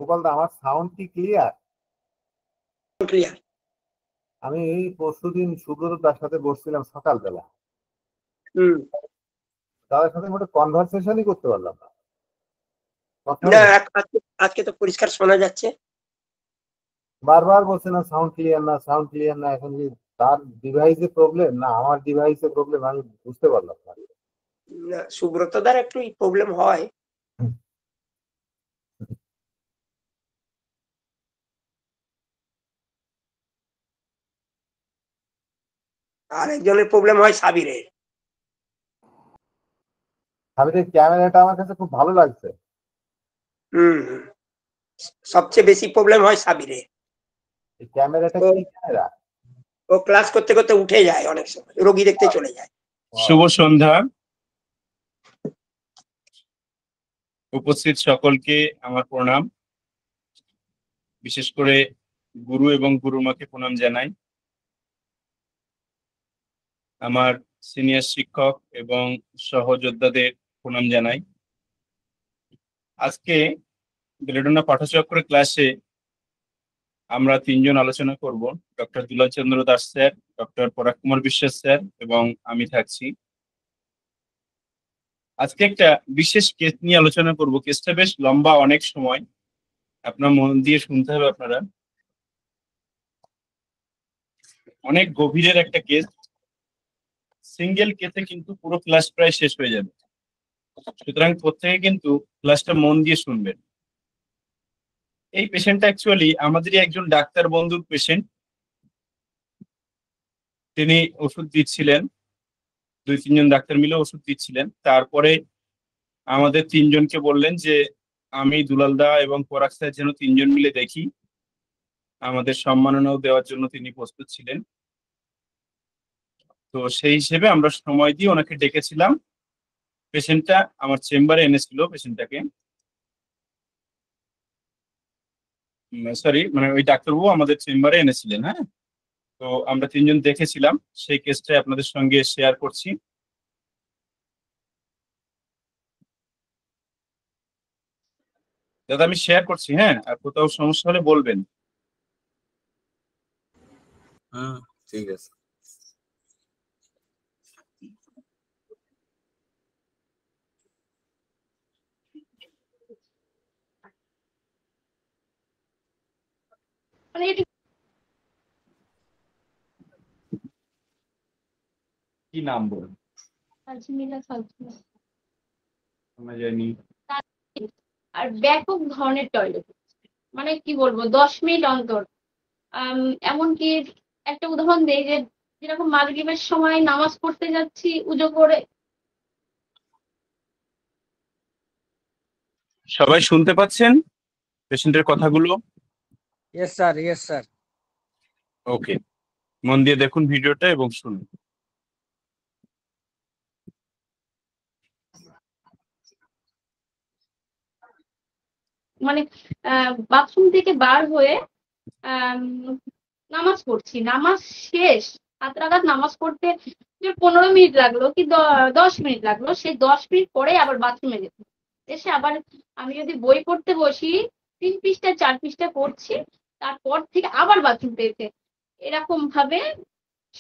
গোপাল দা, আমার সাউন্ড কি clear? Clear. আমি এই পরশুদিন সুব্রতদার সাথে বসছিলাম সকালবেলা, তাদের সাথে মোটে কনভারসেশনই করতে পারলাম না। না, আজকে তো পরিষ্কার শোনা যাচ্ছে। বারবার বলছে না সাউন্ড ক্লিয়ার না, সাউন্ড ক্লিয়ার না। এখন কি তার ডিভাইসে প্রবলেম না আমার ডিভাইসে প্রবলেম, আমি বুঝতে পারলাম না। সুব্রতদার একটু প্রবলেম হয়। আর একজনের প্রবলেম হয় সাবিরের। সাবিরের ক্যামেরাটা আমার কাছে খুব ভালো লাগছে। সবচেয়ে বেশি প্রবলেম হয় সাবিরের। ক্যামেরাটা কি ক্যামেরা? ও ক্লাস করতে করতে উঠে যায়, অনেক সময় রোগী দেখতে চলে যায়। শুভ সন্ধ্যা। উপস্থিত সকলকে আমার প্রণাম। বিশেষ করে গুরু এবং গুরুমাকে প্রণাম জানাই। আমার সিনিয়র শিক্ষক এবং সহযোদ্ধাদের প্রণাম জানাই। আজকে বেলেডোনা পাঠচক্র ক্লাসে আমরা তিনজন আলোচনা করব। ডক্টর দুলাল চন্দ্র দাস স্যার, ডক্টর পরাগ কুমার বিশ্বাস স্যার এবং আমি থাকছি। আজকে একটা বিশেষ কেস নিয়ে আলোচনা করব। কেসটা বেশ লম্বা, অনেক সময়, আপনার মন দিয়ে শুনতে হবে। আপনারা অনেক গভীরের একটা কেস। সিঙ্গেল কেসে কিন্তু পুরো ক্লাস প্রায় শেষ হয়ে যাবে, সুতরাং প্রত্যেকে কিন্তু ক্লাসটা মন দিয়ে শুনবেন। এই পেশেন্টটা অ্যাকচুয়ালি আমাদেরই একজন ডাক্তার বন্ধুর পেশেন্ট। তিনি ওষুধ দিচ্ছিলেন, 2-3 জন ডাক্তার মিলে ওষুধ দিচ্ছিলেন। তারপরে আমাদের তিনজনকে বললেন যে আমি দুলালদা এবং পরাগ স্যার যেন তিনজন মিলে দেখি। আমাদের সম্মাননাও দেওয়ার জন্য তিনি প্রস্তুত ছিলেন। তো সেই হিসেবে আমরা সময় দিয়ে ওনাকে ডেকেছিলাম। পেশেন্টটা আমার চেম্বারে এনেছিল। পেশেন্টটাকে মানে ওই ডাক্তারবাবু আমাদের চেম্বারে এনেছিলেন। হ্যাঁ, তো আমরা তিনজন দেখেছিলাম। সেই কেসটা আপনাদের সঙ্গে শেয়ার করছি। দাদা, আমি শেয়ার করছি। হ্যাঁ, আর কোথাও সমস্যা হলে বলবেন। ঠিক আছে। কি নাম বলুন? জানি। আর ব্যাপক ধরনের টয়লেট, মানে কি বলবো, 10 মিনিট অন্তর। এমনকি একটা উদাহরণ দেই, যে যেরকম মাগরিবের সময় নামাজ পড়তে যাচ্ছি উজু করে। সবাই শুনতে পাচ্ছেন পেশেন্টের কথাগুলো? Yes sir, yes sir. Okay, মন দিয়ে দেখুন ভিডিওটা এবং শুনুন। মানে বাথরুম থেকে বার হয়ে নামাজ পড়ছি, নামাজ শেষ, হাত রাগাত নামাজ পড়তে যে 15 মিনিট লাগলো কি 10 মিনিট লাগলো, সেই 10 মিনিট পরে আবার বাথরুমে যেতে, এসে আবার আমি যদি বই পড়তে বসি 3 পৃষ্ঠা 4 পৃষ্ঠা পড়ছি, তারপর থেকে আবার বাথরুম পেয়েছে। এরকম ভাবে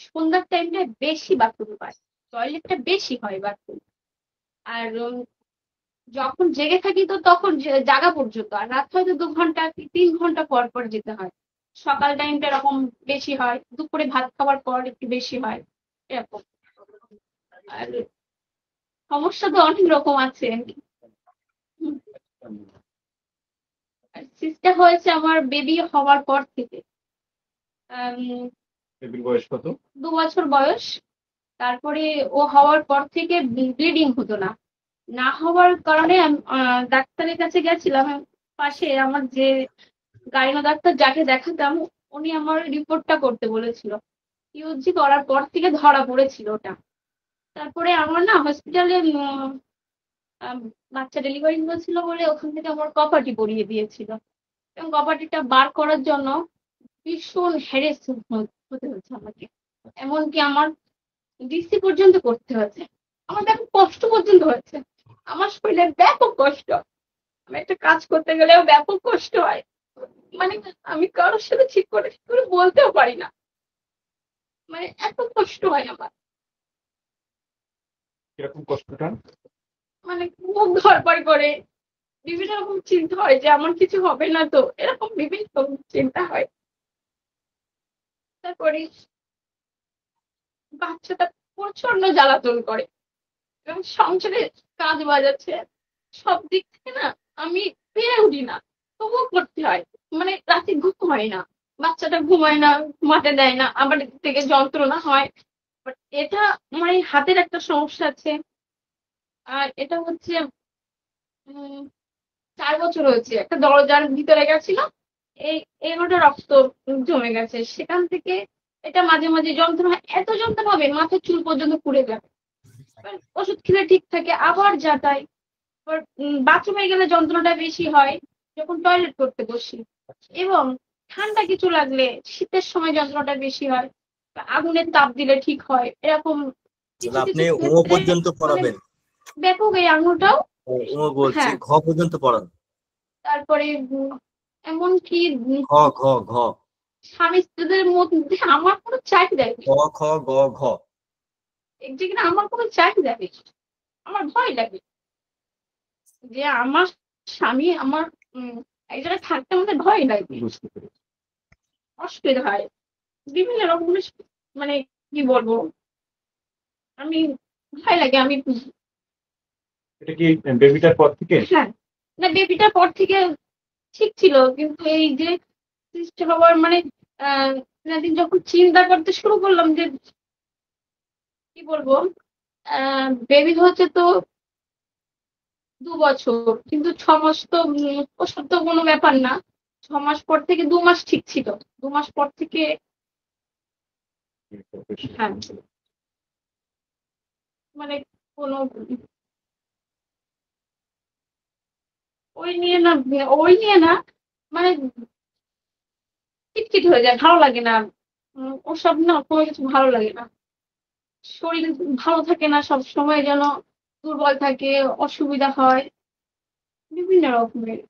সন্ধ্যার টাইমটা বেশি বাথরুম পায়, টয়লেটটা বেশি হয় বাথরুম। আর যখন জেগে থাকি তো তখন জাগা পর্যন্ত, আর রাত হয়তো 2 ঘন্টা কি 3 ঘন্টা পর পর যেতে হয়। সকাল টাইমটা এরকম বেশি হয়, দুপুরে ভাত খাওয়ার পর একটু বেশি হয়, এরকম। আর সমস্যা তো অনেক রকম আছে। সিস্টেম হয়েছে আমার বেবি হওয়ার পর থেকে। বেবির বয়স কত? 2 বছর বয়স। তারপরে ও হওয়ার পর থেকে ব্লিডিং হতো না, না হওয়ার কারণে ডাক্তারের কাছে গেছিলাম। পাশে আমার যে গাইনো ডাক্তার, যাকে দেখাতাম, উনি আমার রিপোর্টটা করতে বলেছিল। ইউজি করার পর থেকে ধরা পড়েছিল ওটা। তারপরে আমার না হসপিটালে বাচ্চা ডেলিভারি হয়েছিল বলে ওখান থেকে আমার কপাটি পরিয়ে দিয়েছিল, এবং কপাটিটা বার করার জন্য ভীষণ হ্যারেস হতে হয়েছে আমাকে। এমনকি আমার ডিসি পর্যন্ত করতে হয়েছে, আমার ব্যাপক কষ্ট পর্যন্ত হয়েছে, আমার শরীরে ব্যাপক কষ্ট। আমি একটা কাজ করতে গেলেও ব্যাপক কষ্ট হয়, মানে আমি কারোর সাথে ঠিক করে বলতেও পারি না, মানে এত কষ্ট হয় আমার, কিরকম কষ্টটা? মানে মুখ ধরপড় করে বিভিন্ন রকম চিন্তা হয় যে আমার কিছু হবে না তো, এরকম বিভিন্ন রকম চিন্তা হয়। তারপরে বাচ্চাটা প্রচন্ড জ্বালাতন করে এবং সংসারে কাজ বাজাচ্ছে, সব দিক থেকে না আমি পেরে উঠি না, তবুও করতে হয়। মানে রাতে ঘুম হয় না, বাচ্চাটা ঘুমায় না, ঘুমাতে দেয় না, আবার এদিক থেকে যন্ত্রণা হয়। But এটা মানে হাতের একটা সমস্যা আছে, আর এটা হচ্ছে 4 বছর হয়েছে, একটা দরজার ভিতরে গেছিল, এই এগুলোটা রক্ত জমে গেছে, সেখান থেকে এটা মাঝে মাঝে যন্ত্রণা হয়, এত যন্ত্রণা হবে মাথার চুল পর্যন্ত পুড়ে যাবে। এবার ওষুধ খেলে ঠিক থাকে, আবার যাতাই। এবার বাথরুমে গেলে যন্ত্রণাটা বেশি হয় যখন টয়লেট করতে বসি, এবং ঠান্ডা কিছু লাগলে শীতের সময় যন্ত্রণাটা বেশি হয়, বা আগুনের তাপ দিলে ঠিক হয়, এরকম কিছু তাহলে আপনি কিছু ও ক্ষেত্রে পর্যন্ত মানে পড়াবেন? ব্যাপক এই আঙুলটাও। ও বলছি, হ্যাঁ, ঘ পর্যন্ত পড়ান। তারপরে এমনকি ঘ ঘ ঘ স্বামী স্ত্রীদের মধ্যে আমার কোনো চাহিদা নেই, ক খ গ ঘ। যেখানে আমার কোনো চাহিদা নেই, আমার ভয় লাগে যে আমার স্বামী আমার এক জায়গায় থাকতে আমাদের ভয় লাগে, বুঝতে পেরেছি। অসুবিধা হয় বিভিন্ন রকমের, মানে কি বলবো, আমি ভয় লাগে আমি। এটা কি বেবিটার পর থেকে? হ্যাঁ, না বেবিটার পর থেকে ঠিক ছিল, কিন্তু এই যে সৃষ্টি হওয়ার মানে দিন যখন চিন্তা করতে শুরু করলাম যে কি বলবো, বেবি হচ্ছে তো 2 বছর, কিন্তু 6 মাস তো ওসব তো কোনো ব্যাপার না। 6 মাস পর থেকে 2 মাস ঠিক ছিল, 2 মাস পর থেকে হ্যাঁ মানে কোনো ওই নিয়ে না, মানে চিটচিট হয়ে যায়, ভালো লাগে না। ওসব না কোনো কিছু ভালো লাগে না, শরীর ভালো থাকে না, সব সময় যেন দুর্বল থাকে, অসুবিধা হয় বিভিন্ন রকমের,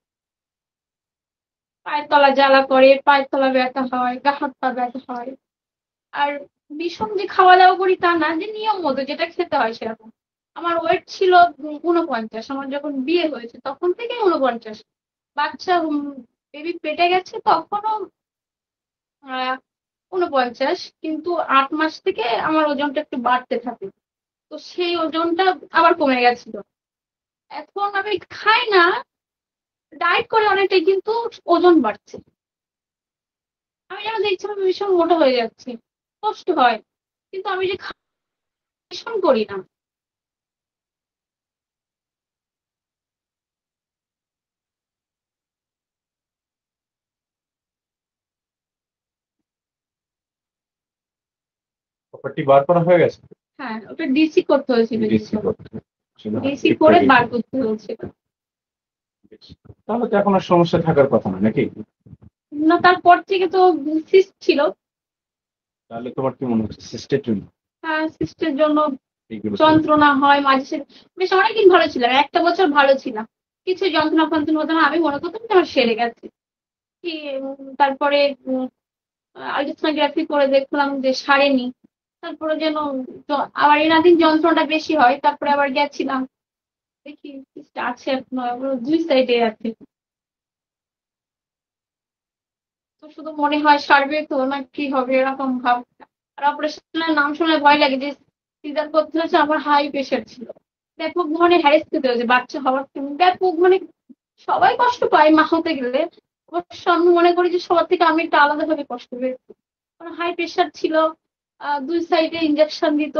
পায়ের তলা জ্বালা করে, পায়ের তলা ব্যথা হয়, গা হাত পা ব্যথা হয়। আর ভীষণ যে খাওয়া দাওয়া করি তা না, যে নিয়ম মতো যেটা খেতে হয় সেরকম। আমার ওয়েট ছিল 49, আমার যখন বিয়ে হয়েছে তখন থেকে 49। বাচ্চা বেবি পেটে গেছে তখনও 49, কিন্তু 8 মাস থেকে আমার ওজনটা একটু বাড়তে থাকে, তো সেই ওজনটা আবার কমে গেছিল। এখন আমি খাই না, ডায়েট করে অনেকটাই, কিন্তু ওজন বাড়ছে। আমি যেন দেখছি আমি ভীষণ মোটা হয়ে যাচ্ছি, কষ্ট হয়, কিন্তু আমি যে ভীষণ করি না। প্রপার্টি বার করা হয়ে গেছে? হ্যাঁ, ওটা ডিসি করতে হয়েছিল, ডিসি করতে হচ্ছিল। ডিসি করে বার করতে হয়েছিল। তাহলে তো এখন আর সমস্যা থাকার কথা না নাকি? না, তারপর থেকে তো সিস্ট ছিল। তাহলে তোমার কি মনে হচ্ছে সিস্টের জন্য হ্যাঁ, সিস্টের জন্য এইগুলো? যন্ত্রণা হয় মাঝে সাঝে। বেশ অনেকদিন ভালো ছিলাম, একটা বছর ভালো ছিলাম, কিছু যন্ত্রণা ফন্ত্রণা হতো না, আমি মনে করতাম যে আমার সেরে গেছে কি। তারপরে আলট্রাসোনোগ্রাফি করে দেখলাম যে সারেনি, তারপরে যেন আবার এনাদিন যন্ত্রণাটা বেশি হয়, তারপরে আবার গেছিলাম, দেখি আছে 2 সাইডে আছে, তো শুধু মনে হয় সারবে তো না কি হবে এরকম ভাব। আর অপারেশনের নাম শুনলে ভয় লাগে, যে সিজার করতে হচ্ছে, আমার হাই প্রেশার ছিল, ব্যাপক ধরনের হ্যারেস খেতে হয়েছে বাচ্চা হওয়ার জন্য, ব্যাপক মানে সবাই কষ্ট পায় মা হতে গেলে, অবশ্য আমি মনে করি যে সবার থেকে আমি একটু আলাদাভাবে কষ্ট পেয়েছি, কারণ হাই প্রেশার ছিল, 2 সাইডে ইঞ্জেকশন দিত,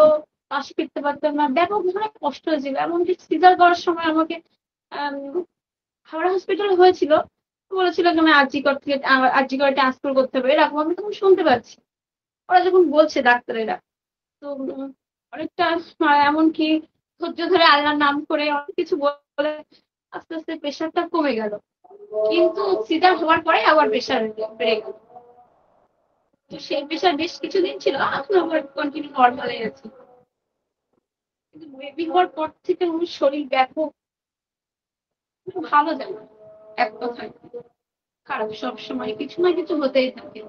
পাশ ফিরতে পারতাম না, ব্যাপক ধরনের কষ্ট হয়েছিল। এমনকি সিজার করার সময় আমাকে হাওড়া হসপিটালে হয়েছিল, বলেছিল কেন আরজিকর থেকে আরজিকর ট্রান্সফার করতে হবে, এরকম আমি তখন শুনতে পাচ্ছি ওরা যখন বলছে ডাক্তারেরা। তো অনেকটা এমনকি ধৈর্য ধরে আল্লাহর নাম করে অনেক কিছু বলে আস্তে আস্তে প্রেশারটা কমে গেল, কিন্তু সিজার হওয়ার পরে আবার প্রেশার বেড়ে গেল। তো সেই প্রেশার বেশ কিছুদিন ছিল, এখন আবার কন্টিনিউ নর্মালে আছে। কিন্তু বেবি হওয়ার পর থেকে আমার শরীর ব্যাপক ভালো যায় না, এক কথায় খারাপ। সবসময় কিছু না কিছু হতেই থাকে।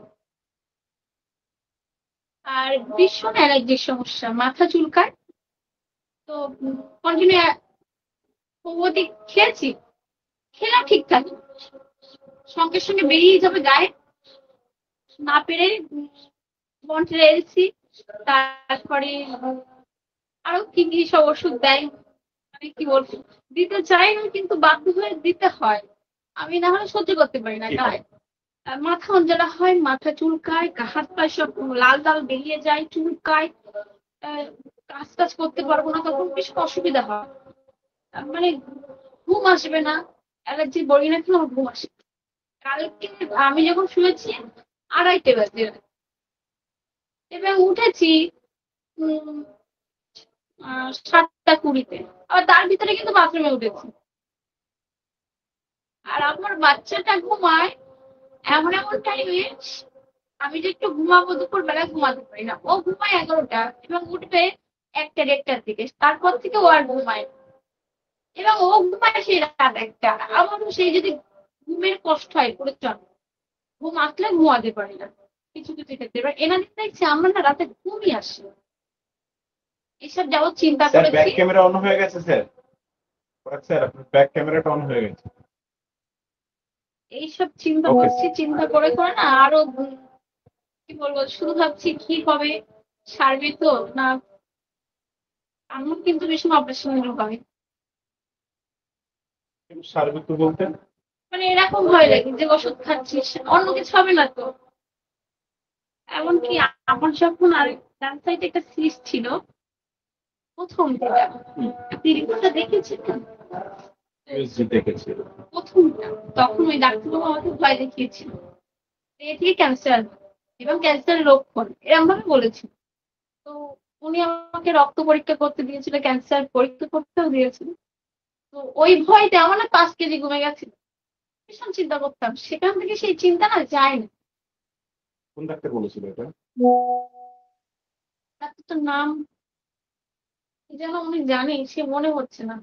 আর ভীষণ অ্যালার্জির সমস্যা, মাথা চুলকায়। তো কন্টিনিউ হোমিওপ্যাথি খেয়েছি, খেলাম ঠিকঠাক, সঙ্গে সঙ্গে বেরিয়ে যাবে গায়ে। না পেরে মন্ট্রেলসি, তারপরে আরো কি কি সব ওষুধ দেয়, মানে কি বলবো, দিতে চাই না কিন্তু বাধ্য হয়ে দিতে হয়। আমি না হলে সহ্য করতে পারি না গায়ে। মাথা অঞ্জলা হয়, মাথা চুলকায়, হাত পা সব লাল লাল বেরিয়ে যায়, চুলকায়। কাজ টাজ করতে পারবো না, তখন বেশ অসুবিধা হয়। মানে ঘুম আসবে না, অ্যালার্জি বলি না কেন আমার ঘুম আসে। কালকে আমি যখন শুয়েছি 2:30 বাজে, এবং উঠেছি 7:20-তে, আবার তার ভিতরে কিন্তু বাথরুমে উঠেছি। আর আমার বাচ্চাটা ঘুমায় এমন এমন টাইমে, আমি যে একটু ঘুমাবো দুপুর বেলা ঘুমাতে পারি না। ও ঘুমায় 11টা এবং উঠবে 1টা 1:30-টার দিকে, তারপর থেকে ও আর ঘুমায় না। এবং ও ঘুমায় সেই রাত 1টা, আমারও সেই যদি ঘুমের কষ্ট হয় প্রচন্ড, ঘুম আসলে ঘুমাতে পারি না কিছু কিছু ক্ষেত্রে। এবার এনাদের দেখছি আমার না রাতে ঘুমই আসে। এসব যাবত চিন্তা স্যার ব্যাক করেছি, ক্যামেরা অন হয়ে গেছে স্যার। স্যার আপনার ব্যাক ক্যামেরাটা অন হয়ে গেছে। এইসব চিন্তা Okay. করছি, চিন্তা করে করে না আরো কি বলবো, শুধু ভাবছি কি হবে, সারবে তো না। আমার কিন্তু ভীষণ অপারেশন হবে, সার্বিক তো বলতে মানে এরকম ভয় লাগে যে ওষুধ খাচ্ছিস অন্য কিছু হবে না তো। এমনকি আমার যখন আর ডান সাইডে একটা সিস্ট ছিল প্রথম যেটা, আপনি রিপোর্টটা দেখেছিলেন ইউএসজি দেখেছি। প্রথমটা, তখন ওই ডাক্তারবাবু আমাকে ভয় দেখিয়েছিল এ থেকে ক্যান্সার এবং ক্যান্সারের লক্ষণ এরকম ভাবে বলেছিল। তো উনি আমাকে রক্ত পরীক্ষা করতে দিয়েছিল, ক্যান্সার পরীক্ষা করতেও দিয়েছিল। তো ওই ভয়তে আমার না 5 কেজি কমে গেছে। ভীষণ চিন্তা করতাম, সেখান থেকে সেই চিন্তা না যায় না। কোন ডাক্তার বলেছিল এটা? ডাক্তারটার নাম কি যেন আমি জানি, সে মনে হচ্ছে না।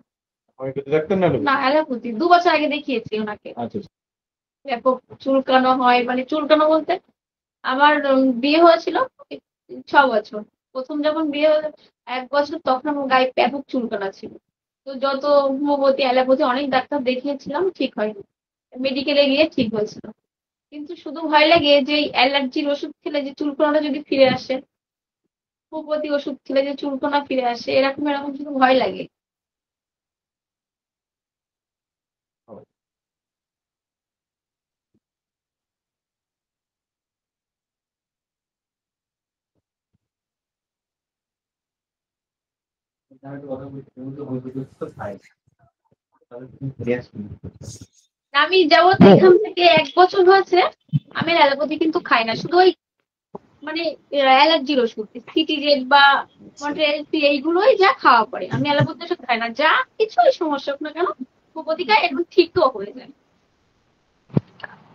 হোমিওপ্যাথি ডাক্তার না? না, অ্যালোপ্যাথি। 2 বছর আগে দেখিয়েছি ওনাকে। আচ্ছা। ব্যাপক চুলকানো হয়, মানে চুলকানো বলতে আমার বিয়ে হয়েছিল 6 বছর। প্রথম যখন বিয়ে হলো 1 বছর, তখন আমার গায়ে ব্যাপক চুলকানো ছিল। তো যত হোমিওপ্যাথি অ্যালোপ্যাথি অনেক ডাক্তার দেখিয়েছিলাম, ঠিক হয়নি। মেডিকেলে গিয়ে ঠিক হয়েছিল। কিন্তু শুধু ভয় লাগে যে এই অ্যালার্জির ওষুধ খেলে যে চুলকানোটা যদি ফিরে আসে, হোমিওপ্যাথি ওষুধ খেলে যে চুলকানো ফিরে আসে, এরকম এরকম শুধু ভয় লাগে। আমি যাবত এখান থেকে 1 বছর হয়েছে, আমি অ্যালোপ্যাথি কিন্তু খাই না, শুধু ওই মানে অ্যালার্জির ওষুধ সিটিজেড বা মন্ট্রেলসি এইগুলোই যা খাওয়া পড়ে। আমি অ্যালোপ্যাথি ওষুধ খাই না, যা কিছুই সমস্যা হোক না কেন হোমিওপ্যাথি খাই, একদম ঠিকও হয়ে যায়।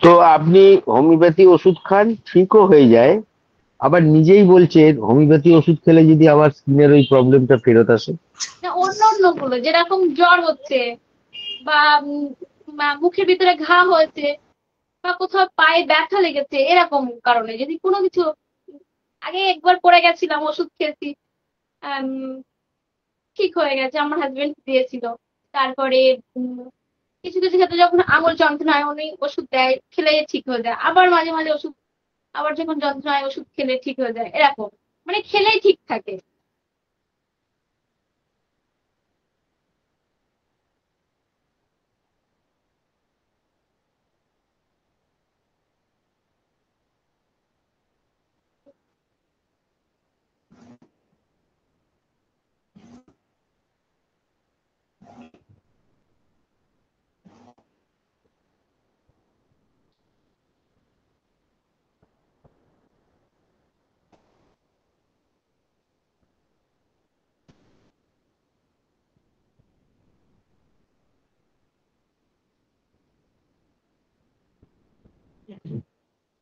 তো আপনি হোমিওপ্যাথি ওষুধ খান, ঠিকও হয়ে যায়, আবার নিজেই বলছেন হোমিওপ্যাথি ওষুধ খেলে যদি আবার স্কিনের ওই প্রবলেমটা ফেরত আসে। না, অন্য অন্য গুলো যেরকম জ্বর হচ্ছে বা মুখের ভিতরে ঘা হয়েছে বা কোথাও পায়ে ব্যথা লেগেছে, এরকম কারণে যদি কোনো কিছু, আগে একবার পড়ে গেছিলাম, ওষুধ খেয়েছি, আম, ঠিক হয়ে গেছে, আমার হাজবেন্ড দিয়েছিল। তারপরে কিছু কিছু ক্ষেত্রে যখন আঙুল যন্ত্রণা হয় উনি ওষুধ দেয়, খেলে ঠিক হয়ে যায়। আবার মাঝে মাঝে ওষুধ, আবার যখন যন্ত্রণা হয় ওষুধ খেলে ঠিক হয়ে যায়, এরকম মানে খেলেই ঠিক থাকে।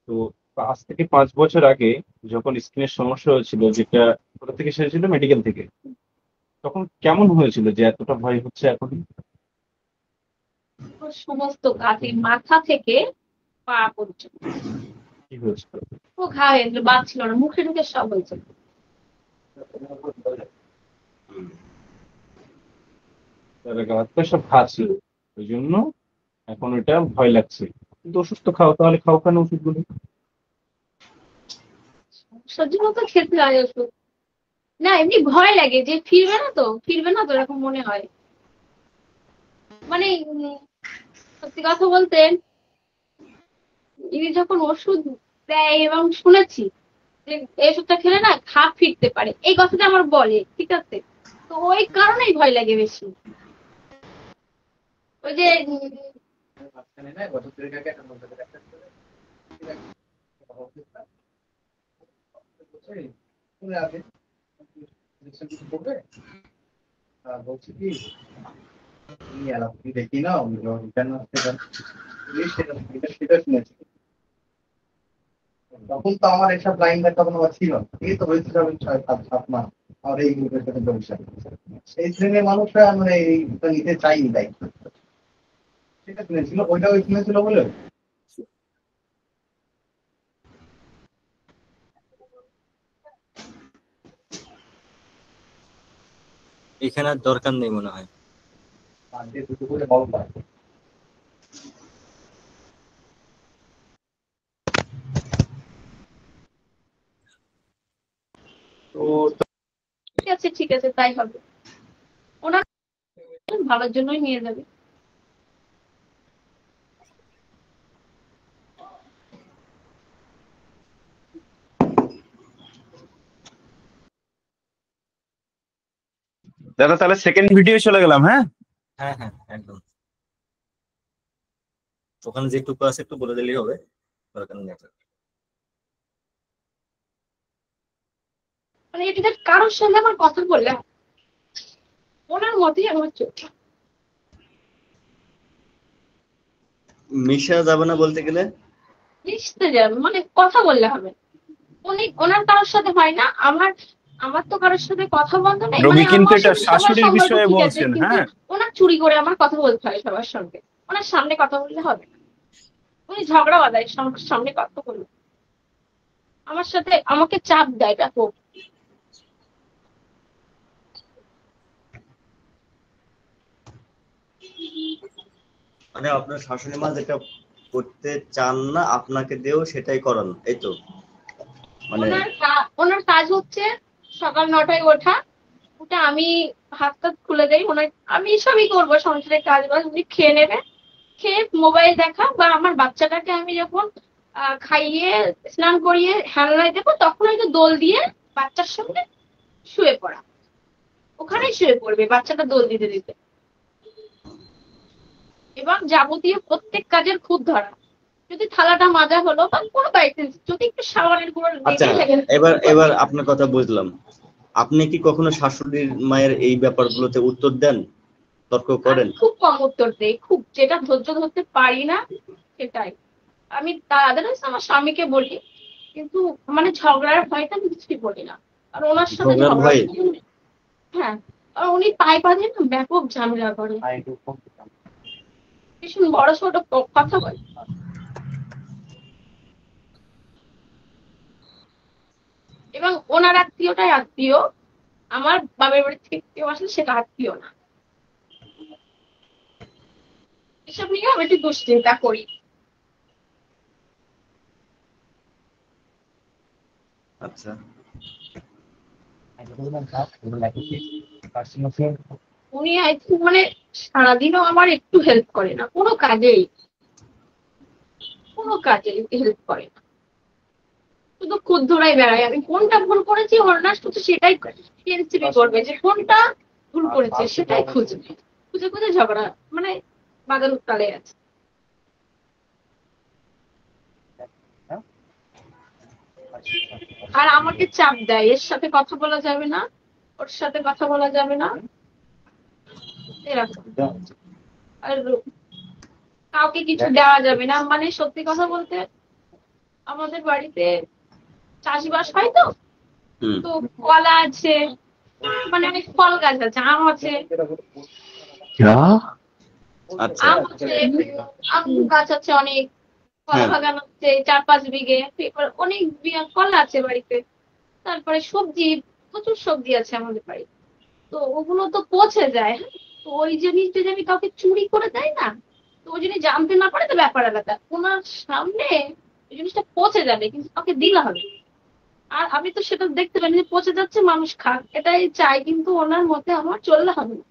তো 5 থেকে 5 বছর আগে যখন স্কিনের সমস্যা হয়েছিল, যেটা কোথা থেকে সেরেছিল? মেডিকেল থেকে। তখন কেমন হয়েছিল যে এতটা ভয় হচ্ছে এখন? ওর সমস্ত গাতে মাথা থেকে পা পর্যন্ত কি হয়েছিল? ও ঘা হয়েছিল, বাদ ছিল না, মুখে ঢুকে সব হয়েছিল। তার গাতে সব ঘা ছিল, ওই জন্য এখন এটা ভয় লাগছে। কিন্তু ওষুধ তো খাও, তাহলে খাও কেন ওষুধগুলো? সহ্য মতো খেতে হয় ওষুধ। না এমনি ভয় লাগে যে ফিরবে না তো, ফিরবে না তো এরকম মনে হয়। মানে সত্যি কথা বলতে ইনি যখন ওষুধ দেয় এবং শুনেছি যে এই ওষুধটা খেলে না ঘা ফিরতে পারে, এই কথাটা আমার বলে, ঠিক আছে, তো ওই কারণেই ভয় লাগে বেশি। ওই যে বলছি কি দেখি না সেটা শুনেছি। তখন তো আমার এসব লাইন তখন আমার ছিল না, এই তো হয়েছে যাবেন 6-7 মাস আর এই গ্রুপের সাথে ভবিষ্যৎ এই শ্রেণীর মানুষরা মানে এইটা নিতে চাইনি দায়িত্ব, সেটা শুনেছিল, ওইটা ওই শুনেছিল বলে এখানে আর দরকার নেই মনে হয়। দুটো করে বল পায়। তো ঠিক আছে তাই হবে, ওনার ভালোর জন্যই নিয়ে যাবে। দাদা তাহলে সেকেন্ড ভিডিও চলে গেলাম। হ্যাঁ, হ্যাঁ হ্যাঁ একদম। ওখানে যেটুকু আছে একটু বলে দিলেই হবে, দরকার নেই। মানে এটা কারোর সঙ্গে আমার কথা বললে ওনার মতেই আমার চোখ মিশা যাবে না বলতে গেলে। মিশতে যাবে, মানে কথা বললে হবে। উনি ওনার কারোর সাথে হয় না, আমার আমার তো কারোর সাথে কথা বন্ধ নেই, রবি মানে কিন্তু আমার এটা সাথে সবার শাশুড়ির সম্পর্ক বিষয়ে ঠিক আছে, বলছেন। কিন্তু হ্যাঁ, ওনার চুরি করে আমার কথা বলতে হয় সবার সঙ্গে, ওনার সামনে কথা বললে হবে না। উনি ঝগড়া বাঁধায় সামনে কথা বলবে, আমার সাথে আমাকে চাপ দেয় ব্যাপক। মানে আপনার শাশুড়ি মা যেটা করতে চান না আপনাকে দিয়েও সেটাই করান, এই তো? মানে ওনার কাজ হচ্ছে সকাল 9টায় ওঠা, ওটা আমি হাত টাত খুলে দেই ওনার, আমি সবই করবো সংসারের কাজ বাজ, উনি খেয়ে নেবে, খেয়ে মোবাইল দেখা, বা আমার বাচ্চাটাকে আমি যখন খাইয়ে স্নান করিয়ে হেলায় দেবো তখন হয়তো দোল দিয়ে বাচ্চার সঙ্গে শুয়ে পড়া, ওখানেই শুয়ে পড়বে বাচ্চাটা দোল দিতে দিতে, এবং যাবতীয় প্রত্যেক কাজের খুঁত ধরা, যদি থালাটা মাজা হলো বা কোনো দায়িত্ব যদি একটু সাবানের গুঁড়ো আচ্ছা, লেগে থাকে। এবার আপনার কথা বুঝলাম। আপনি কি কখনো শাশুড়ির মায়ের এই ব্যাপারগুলোতে উত্তর দেন, তর্ক করেন? আমি খুব কম উত্তর দেই, খুব যেটা ধৈর্য ধরতে পারি না সেটাই আমি তাদের আমার স্বামীকে বলি, কিন্তু মানে ঝগড়ার ভয়টা আমি কিছুই বলি না, আর ওনার সাথে ঝগড়ার ঝগড়া, ভয়? হ্যাঁ, আর উনি পায়ে পা দিয়ে না ব্যাপক ঝামেলা করে, ভীষণ বড় ছোট কথা বলে। এবং ওনার আত্মীয়টাই আত্মীয়, আমার বাবার বাড়ি থেকে কেউ আসলে সেটা আত্মীয় না, এসব নিয়ে আমি একটু দুশ্চিন্তা করি। আচ্ছা, উনি আই থিঙ্ক মানে সারাদিনও আমার একটু হেল্প করে না, কোনো কাজেই হেল্প করে না, শুধু খুদ ধরাই বেড়ায়, আমি কোনটা ভুল করেছি ওনার শুধু সেটাই এনসিপি করবে, যে কোনটা ভুল করেছে সেটাই খুঁজবে, খুঁজে খুঁজে ঝগড়া, মানে বাদল কালে আছে। আর আমাকে চাপ দেয়, এর সাথে কথা বলা যাবে না, ওর সাথে কথা বলা যাবে না, এরকম। আর কাউকে কিছু দেওয়া যাবে না, মানে সত্যি কথা বলতে আমাদের বাড়িতে চাষবাস হয় তো, তো কলা আছে, মানে অনেক ফল গাছ আছে, আম আছে, আচ্ছা। আম আছে, আম গাছ আছে অনেক, কলা হ্যাঁ। বাগান আছে 4-5 বিঘে, এরপর অনেক কলা আছে বাড়িতে। তারপরে সবজি, প্রচুর সবজি আছে আমাদের বাড়িতে। তো ওগুলো তো পচে যায়, হ্যাঁ। তো ওই জিনিস যদি আমি কাউকে চুরি করে দেয় না, তো ওই জিনিস জানতে না পারে তো ব্যাপার আলাদা, ওনার সামনে ওই জিনিসটা পচে যাবে কিন্তু কাউকে দিলে হবে। আর আমি তো সেটা দেখতে পাই যে পচে যাচ্ছে, মানুষ খাক এটাই চাই, কিন্তু ওনার মতে আমার চললে হবে না।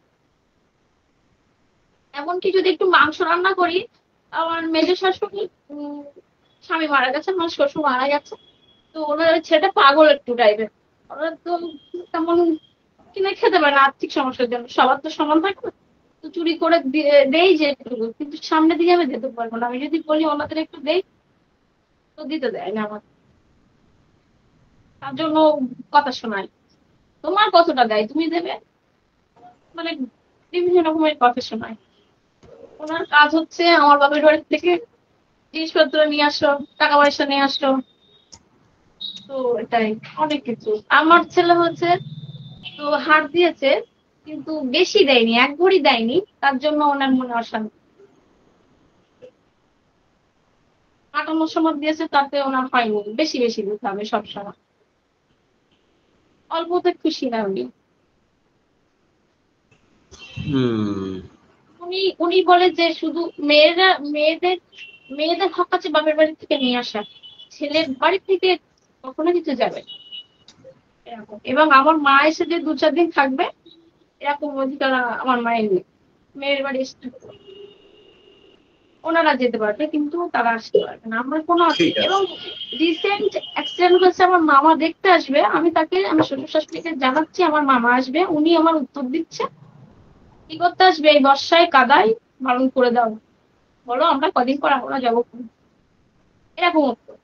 এমনকি যদি একটু মাংস রান্না করি, আমার মেজো শাশুড়ি স্বামী মারা গেছে, আমার শ্বশুর মারা গেছে, তো ওনার ওই ছেলেটা পাগল একটু টাইপের। ওরা তো তেমন কিনে খেতে পারে না আর্থিক সমস্যার জন্য, সবার তো সমান থাকে না। তো চুরি করে দেই যে একটু, কিন্তু সামনে দিকে আমি যেতে পারবো না। আমি যদি বলি ওনাদের একটু দেই, তো দিতে দেয় না আমার, তার জন্য কথা শোনায়, তোমার কতটা দেয় তুমি দেবে, মানে বিভিন্ন রকমের কথা শোনায়। ওনার কাজ হচ্ছে আমার বাপের বাড়ি থেকে জিনিসপত্র নিয়ে আসো, টাকা পয়সা নিয়ে আসো, তো এটাই অনেক কিছু। আমার ছেলে হচ্ছে, তো হার দিয়েছে কিন্তু বেশি দেয়নি, 1 ভরি দেয়নি, তার জন্য ওনার মনে অশান্তি। 58 সময় দিয়েছে, তাতে ওনার হয়নি, বেশি বেশি দিতে হবে সবসময়, অল্পতে খুশি না উনি। হুম। উনি বলে যে শুধু মেয়েরা, মেয়েদের হক আছে বাপের বাড়ি থেকে নিয়ে আসা, ছেলের বাড়ি থেকে কখনো কিছু যাবে না, এরকম। এবং আমার মা এসে যে 2-4 দিন থাকবে, এরকম অধিকার আমার মায়ের নেই। মেয়ের বাড়ি এসে থাকবে, ওনারা যেতে পারবে কিন্তু তারা আসতে পারবে না, আমার কোনো। ঠিক আছে। এবং রিসেন্ট অ্যাক্সিডেন্ট হয়েছে, আমার মামা দেখতে আসবে, আমি শ্বশুর শাশুড়িকে জানাচ্ছি আমার মামা আসবে, উনি আমার উত্তর দিচ্ছে কি করতে আসবে এই বর্ষায় কাদায়, বারণ করে দাও, বলো আমরা কদিন পর আমরা যাবো, এরকম উত্তর।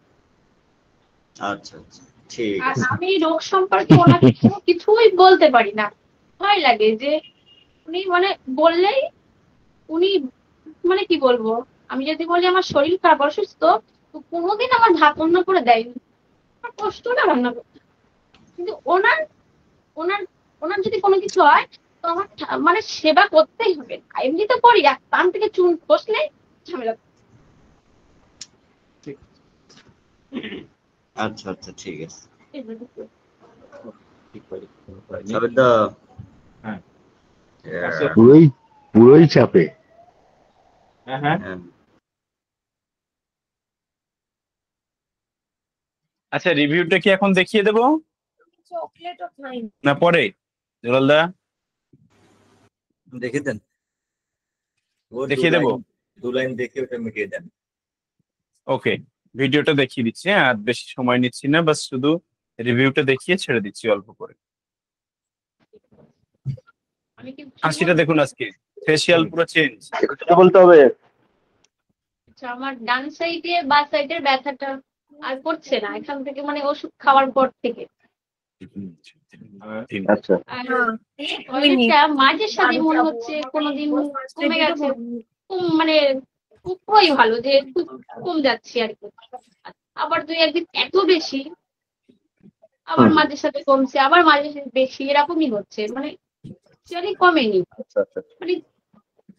আচ্ছা আচ্ছা, ঠিক আর আছে। আমি রোগ সম্পর্কে ওনাকে কোনো কিছুই বলতে পারি না, ভয় লাগে যে উনি মানে বললেই উনি, মানে কি বলবো, আমি যদি বলি আমার শরীর খারাপ অসুস্থ, তো কোনোদিন আমার ভাত রান্না করে দেয়নি, আমার কষ্ট না রান্না করতে। কিন্তু ওনার ওনার ওনার যদি কোনো কিছু হয়, তো আমার মানে সেবা করতেই হবে, এমনিতে করি, এক কান থেকে চুন খসলে ঝামেলা। আচ্ছা আচ্ছা, ঠিক আছে। হ্যাঁ। সাবিদা, আচ্ছা। পুরোই পুরোই চাপে। হ্যাঁ হ্যাঁ। হ্যাঁ। আচ্ছা, রিভিউটা কি এখন দেখিয়ে দেবো না পরে, জলালদা? দেখে দেন, ও দেখিয়ে দেবো। 2 লাইন দেখে ওটা মিটিয়ে দেন। ওকে, ভিডিওটা দেখিয়ে দিচ্ছি, হ্যাঁ, আর বেশি সময় নিচ্ছি না, বাস শুধু রিভিউটা দেখিয়ে ছেড়ে দিচ্ছি অল্প করে। আমি কি হাসিটা দেখুন আজকে, ফেসিয়াল পুরো চেঞ্জ। বলতে হবে। আচ্ছা, আমার ডান সাইডে বা সাইডের ব্যথাটা আর করছে না এখান থেকে, মানে ওষুধ খাওয়ার পর থেকে। আচ্ছা। আর টয়লেটটা মাঝে সাঝে মনে হচ্ছে কোনোদিন কমে গেছে, মানে খুবই ভালো যে খুব কম যাচ্ছে আর কি। আবার 2-1 দিন এত বেশি, আবার মাঝে সাথে কমছে, আবার মাঝে সাথে বেশি, এরকমই হচ্ছে, মানে অ্যাকচুয়ালি কমেনি, মানে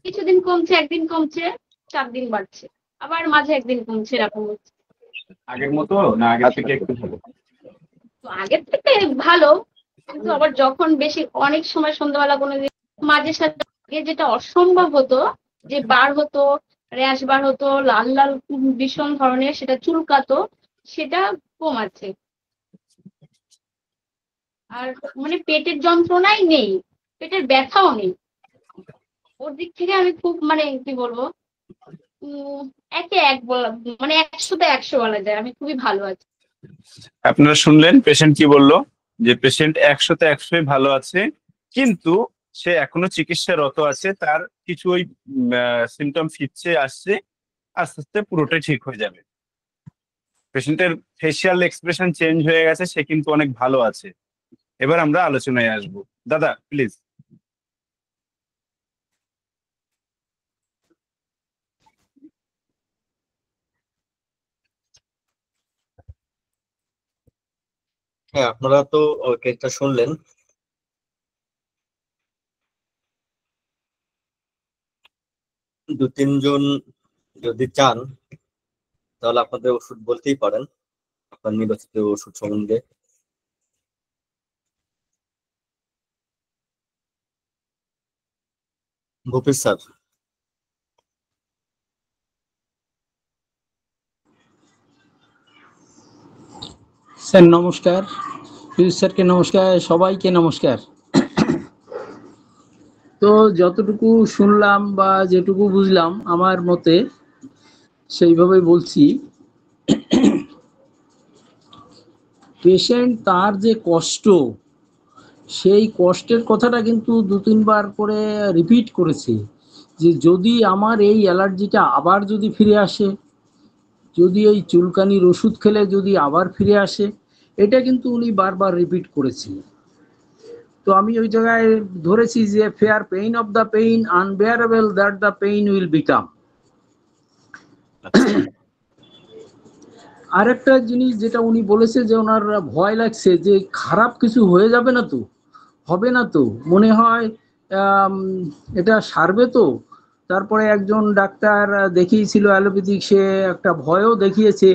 কিছুদিন কমছে, একদিন কমছে, 4 দিন বাড়ছে, আবার মাঝে একদিন কমছে, এরকম হচ্ছে। আগের মতো না আগের থেকে একটু ভালো? তো আগের থেকে ভালো, কিন্তু আবার যখন বেশি অনেক সময় সন্ধ্যাবেলা কোনো দিন মাঝে সাথে, আগে যেটা অসম্ভব হতো, যে বার হতো, র্যাশ বার হতো, লাল লাল ভীষণ ধরনের, সেটা চুলকাতো, সেটা কমাচ্ছে। আর মানে পেটের যন্ত্রণাই নেই, পেটের ব্যথাও নেই, ওর দিক থেকে আমি খুব, মানে কি বলবো, উম একে এক বলা, মানে 100-তে 100 বলা যায়, আমি খুবই ভালো আছি। আপনারা শুনলেন পেশেন্ট কি বললো, যে পেশেন্ট 100-তে 100 ভালো আছে, কিন্তু সে এখনো চিকিৎসারত আছে, তার কিছু ওই সিমটম ফিরছে আসছে, আস্তে আস্তে পুরোটাই ঠিক হয়ে যাবে। পেশেন্টের ফেসিয়াল এক্সপ্রেশন চেঞ্জ হয়ে গেছে, সে কিন্তু অনেক ভালো আছে। এবার আমরা আলোচনায় আসবো, দাদা প্লিজ। হ্যাঁ, আপনারা তো কেসটা শুনলেন। 2-3 জন যদি চান তাহলে আপনাদের ওষুধ বলতেই পারেন, আপনার নির্বাচিত ওষুধ সম্বন্ধে। ভূপেশ স্যার। স্যার নমস্কার, পিয়ুষ স্যারকে নমস্কার, সবাইকে নমস্কার। তো যতটুকু শুনলাম বা যেটুকু বুঝলাম আমার মতে সেইভাবেই বলছি। পেশেন্ট তার যে কষ্ট, সেই কষ্টের কথাটা কিন্তু 2-3 বার করে রিপিট করেছে, যে যদি আমার এই অ্যালার্জিটা আবার যদি ফিরে আসে, যদি এই চুলকানির ওষুধ খেলে যদি আবার ফিরে আসে, এটা কিন্তু উনি বারবার রিপিট করেছিলেন। তো আমি ওই জায়গায় ধরেছি যে fair pain of the pain unbearable that the pain will become. আরেকটা জিনিস যেটা উনি বলেছে যে ওনার ভয় লাগছে যে খারাপ কিছু হয়ে যাবে না তো, হবে না তো, মনে হয় এটা সারবে তো। তারপরে একজন ডাক্তার দেখিয়েছিল অ্যালোপ্যাথিক, সে একটা ভয়ও দেখিয়েছে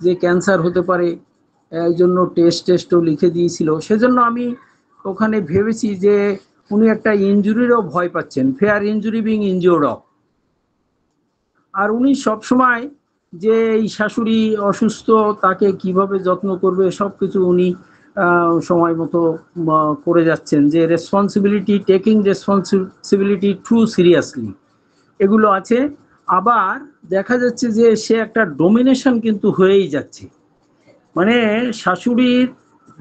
যে ক্যান্সার হতে পারে, এই জন্য টেস্টও লিখে দিয়েছিল। সেজন্য আমি ওখানে ভেবেছি যে উনি একটা ইনজুরিরও ভয় পাচ্ছেন, fear injury being injured of. আর উনি সবসময় যে এই শাশুড়ি অসুস্থ, তাকে কিভাবে যত্ন করবে সব কিছু উনি সময় মতো করে যাচ্ছেন, যে responsibility, taking responsibility to seriously, এগুলো আছে। আবার দেখা যাচ্ছে যে সে একটা ডোমিনেশন কিন্তু হয়েই যাচ্ছে, মানে শাশুড়ির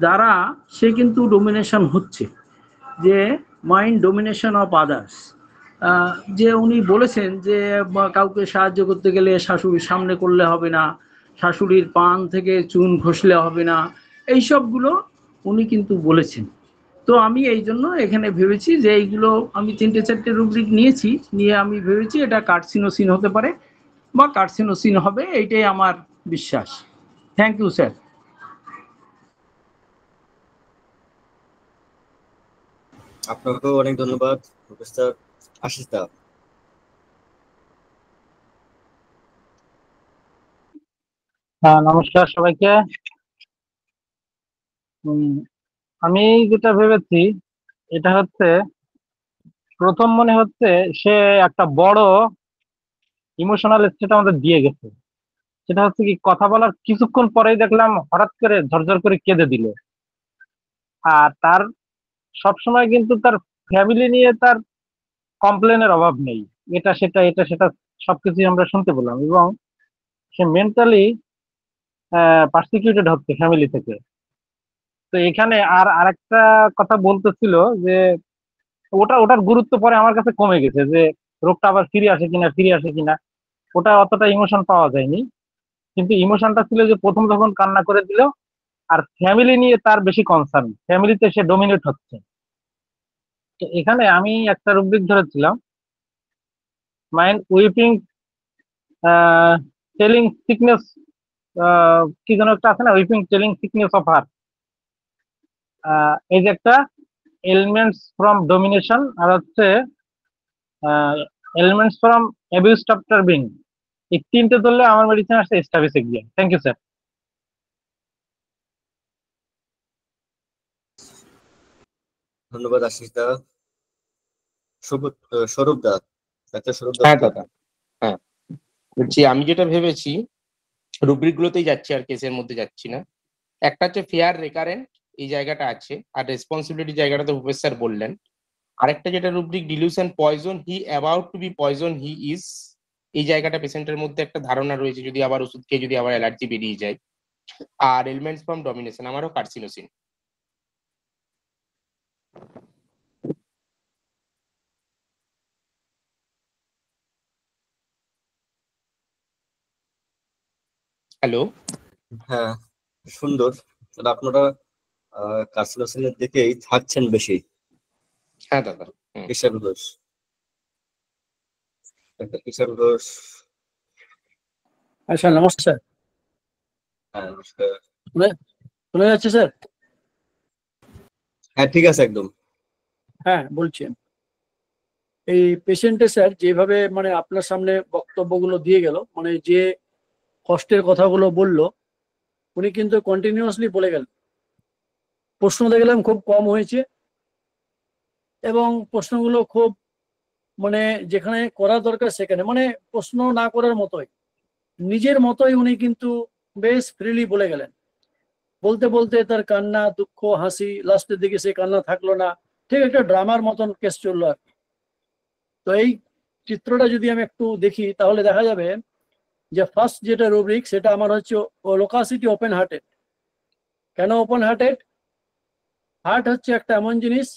দ্বারা সে কিন্তু ডোমিনেশন হচ্ছে, যে মাইন্ড ডোমিনেশন অফ আদার্স। যে উনি বলেছেন যে কাউকে সাহায্য করতে গেলে শাশুড়ির সামনে করলে হবে না, শাশুড়ির পান থেকে চুন ঘষলে হবে না, এই সবগুলো উনি কিন্তু বলেছেন। তো আমি এই জন্য এখানে ভেবেছি যে এইগুলো আমি 3-4টে রুব্রিক নিয়েছি, নিয়ে আমি ভেবেছি এটা কার্সিনোসিন হতে পারে বা কার্সিনোসিন হবে, এইটাই আমার বিশ্বাস। Thank you sir. আপনাকেও অনেক ধন্যবাদ ভূপেশ স্যার। আশিস দা। নমস্কার সবাইকে। আমি যেটা ভেবেছি এটা হচ্ছে, প্রথম মনে হচ্ছে সে একটা বড় ইমোশনাল স্টেট আমাদের দিয়ে গেছে। সেটা হচ্ছে কি, কথা বলার কিছুক্ষণ পরেই দেখলাম হঠাৎ করে ঝরঝর করে কেঁদে দিল। আর তার সবসময় কিন্তু তার ফ্যামিলি নিয়ে তার কমপ্লেনের অভাব নেই, এটা সেটা সবকিছুই আমরা শুনতে পেলাম। এবং সে মেন্টালি পারসিকিউটেড হচ্ছে ফ্যামিলি থেকে। তো এখানে আর আরেকটা কথা বলতেছিল যে ওটার গুরুত্ব পরে আমার কাছে কমে গেছে, যে রোগটা আবার ফিরে আসে কিনা ওটা অতটা ইমোশন পাওয়া যায়নি। কিন্তু ইমোশনটা ছিল যে প্রথম যখন কান্না করে দিল, আর ফ্যামিলি নিয়ে তার বেশি কনসার্ন, ফ্যামিলিতে সে ডোমিনেট হচ্ছে। তো এখানে আমি একটা রুব্রিক ধরেছিলাম, মাইন্ড উইপিং টেলিং সিকনেস, কি যেন একটা আছে না, weeping telling sickness of heart. এই যে একটা এলিমেন্টস ফ্রম ডোমিনেশন, আর হচ্ছে elements from abuse after being, এই 3টে ধরলে আমার মেডিসিন আসছে এস্টাবিসিক দিয়ে। Thank you sir. ধন্যবাদ আশিস দা। স্বরূপ দা, ডাক্তার স্বরূপ দা। হ্যাঁ দাদা, হ্যাঁ বলছি, আমি যেটা ভেবেছি রুব্রিক গুলোতেই যাচ্ছি, আর কেসের মধ্যে যাচ্ছি না। একটা হচ্ছে ফেয়ার রেকারেন্ট, এই জায়গাটা আছে, আর রেসপন্সিবিলিটি জায়গাটা তো ভূপেশ স্যার বললেন। আরেকটা যেটা rubric delusion poison, he about to be poison he is, এই জায়গাটা পেশেন্টের মধ্যে একটা ধারণা রয়েছে যদি আবার ওষুধ খেয়ে যদি আবার অ্যালার্জি বেরিয়ে যায়। আর এলিমেন্টস ফ্রম ডমিনেশন আমারও কার্সিনোসিন। হ্যালো। হ্যাঁ, সুন্দর। তাহলে আপনারা কার্সিনোসিনের দিকেই থাকছেন বেশি। হ্যাঁ দাদা। কিশোর ঘোষ, কিশোর ঘোষ। আচ্ছা নমস্কার স্যার। হ্যাঁ নমস্কার। শোনা যাচ্ছে স্যার? হ্যাঁ ঠিক আছে একদম। হ্যাঁ বলছি। এই পেশেন্টে স্যার যেভাবে মানে আপনার সামনে বক্তব্যগুলো দিয়ে গেল, মানে যে কষ্টের কথাগুলো বললো, উনি কিন্তু কন্টিনিউয়াসলি বলে গেলেন। প্রশ্ন দেখলাম খুব কম হয়েছে এবং প্রশ্নগুলো খুব মানে যেখানে করা দরকার সেখানে, মানে প্রশ্ন না করার মতোই নিজের মতোই উনি কিন্তু বেশ ফ্রিলি বলে গেলেন। বলতে বলতে তার কান্না, দুঃখ, হাসি, লাস্টের দিকে সে কান্না থাকলো না, ঠিক একটা ড্রামার মতন কেস চললো আর কি। তো এই চিত্রটা যদি আমি একটু দেখি তাহলে দেখা যাবে যে ফার্স্ট যেটা রুব্রিক সেটা আমার হচ্ছে লোকাসিটি ওপেন হার্টেড। কেন ওপেন হার্টেড? হার্ট হচ্ছে একটা এমন জিনিস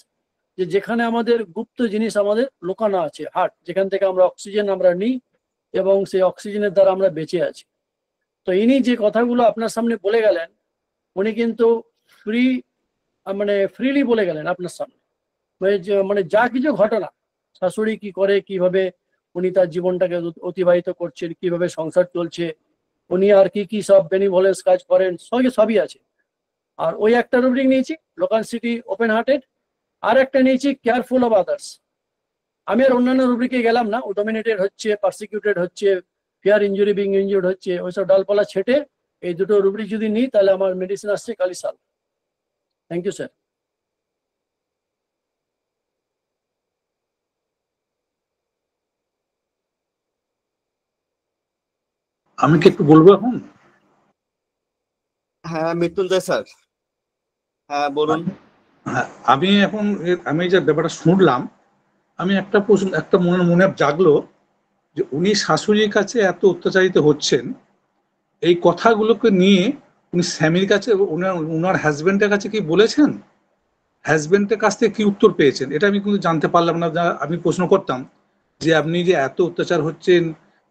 যে যেখানে আমাদের গুপ্ত জিনিস আমাদের লুকানো আছে। হার্ট যেখান থেকে আমরা অক্সিজেন আমরা নিই এবং সেই অক্সিজেনের দ্বারা আমরা বেঁচে আছি। তো ইনি যে কথাগুলো আপনার সামনে বলে গেলেন, উনি কিন্তু মানে ফ্রিলি বলে গেলেন আপনার সামনে। মানে যা কিছু ঘটনা, শাশুড়ি কি করে, কিভাবে উনি তার জীবনটাকে অতিবাহিত করছেন, কিভাবে সংসার চলছে, উনি আর কি কি সব বেনিভলেন্স কাজ করেন, সবই আছে। আর ওই একটা রুব্রিক নিয়েছি লোকাসিটি ওপেন হার্টেড, আর একটা নিয়েছি কেয়ারফুল অফ আদার্স। আমি আর অন্যান্য রুব্রিকে গেলাম না, ও ডমিনেটেড হচ্ছে, পারসিকিউটেড হচ্ছে, ফিয়ার ইঞ্জুরি বিং ইনজুর্ড হচ্ছে, ওইসব ডালপালা ছেটে এই দুটো রুব্রিক যদি নিই তাহলে আমার মেডিসিন আসছে কালিসাল। Thank you sir. আমি কি একটু বলবো এখন? হ্যাঁ মৃত্যুঞ্জয় স্যার, হ্যাঁ বলুন। হ্যাঁ, আমি যে ব্যাপারটা শুনলাম, আমি একটা প্রশ্ন, একটা মনে জাগলো যে উনি শাশুড়ির কাছে এত অত্যাচারিত হচ্ছেন, এই কথাগুলোকে নিয়ে উনি স্বামীর কাছে, ওনার হাজবেন্ডের কাছে কি বলেছেন? হাজবেন্ডের কাছ থেকে কি উত্তর পেয়েছেন? এটা আমি কিন্তু জানতে পারলাম না। আমি প্রশ্ন করতাম যে আপনি যে এত অত্যাচার হচ্ছেন,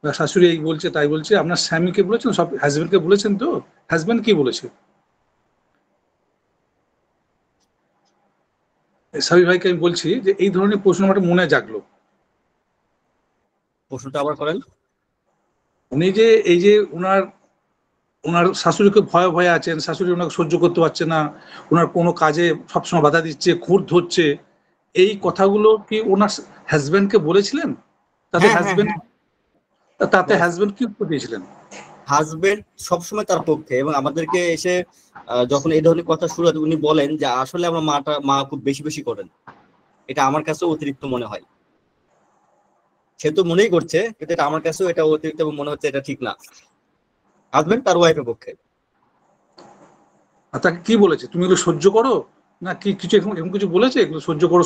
শাশুড়ি এই বলছে তাই বলছে, আপনার স্বামীকে বলেছেন, সব হাজবেন্ডকে বলেছেন? তো হাজবেন্ড কি বলেছে? সাবি ভাইকে আমি বলছি যে এই ধরনের প্রশ্ন আমার মনে জাগলো। প্রশ্নটা আবার করেন। উনি যে এই যে ওনার শাশুড়িকে ভয়ে আছেন, শাশুড়ি ওনাকে সহ্য করতে পারছে না, ওনার কোনো কাজে সবসময় বাধা দিচ্ছে, খুঁত ধরছে, এই কথাগুলো কি ওনার হাজবেন্ডকে বলেছিলেন? তাতে হাজবেন্ড কি উত্তর দিয়েছিলেন? হাজবেন্ড সবসময় তার পক্ষে, এবং আমাদেরকে এসে যখন এই ধরনের কথা শুরু হয় উনি বলেন যে আসলে আমার মা খুব বেশি বেশি করেন, এটা আমার কাছে অতিরিক্ত মনে হয়। সে তো মনেই করছে, কিন্তু এটা আমার কাছেও এটা অতিরিক্ত মনে হচ্ছে, এটা ঠিক না। হাজবেন্ড তার ওয়াইফের পক্ষে। তাকে কি বলেছে? তুমি এগুলো সহ্য করো না কি, কিছু এরকম কিছু বলেছে? এগুলো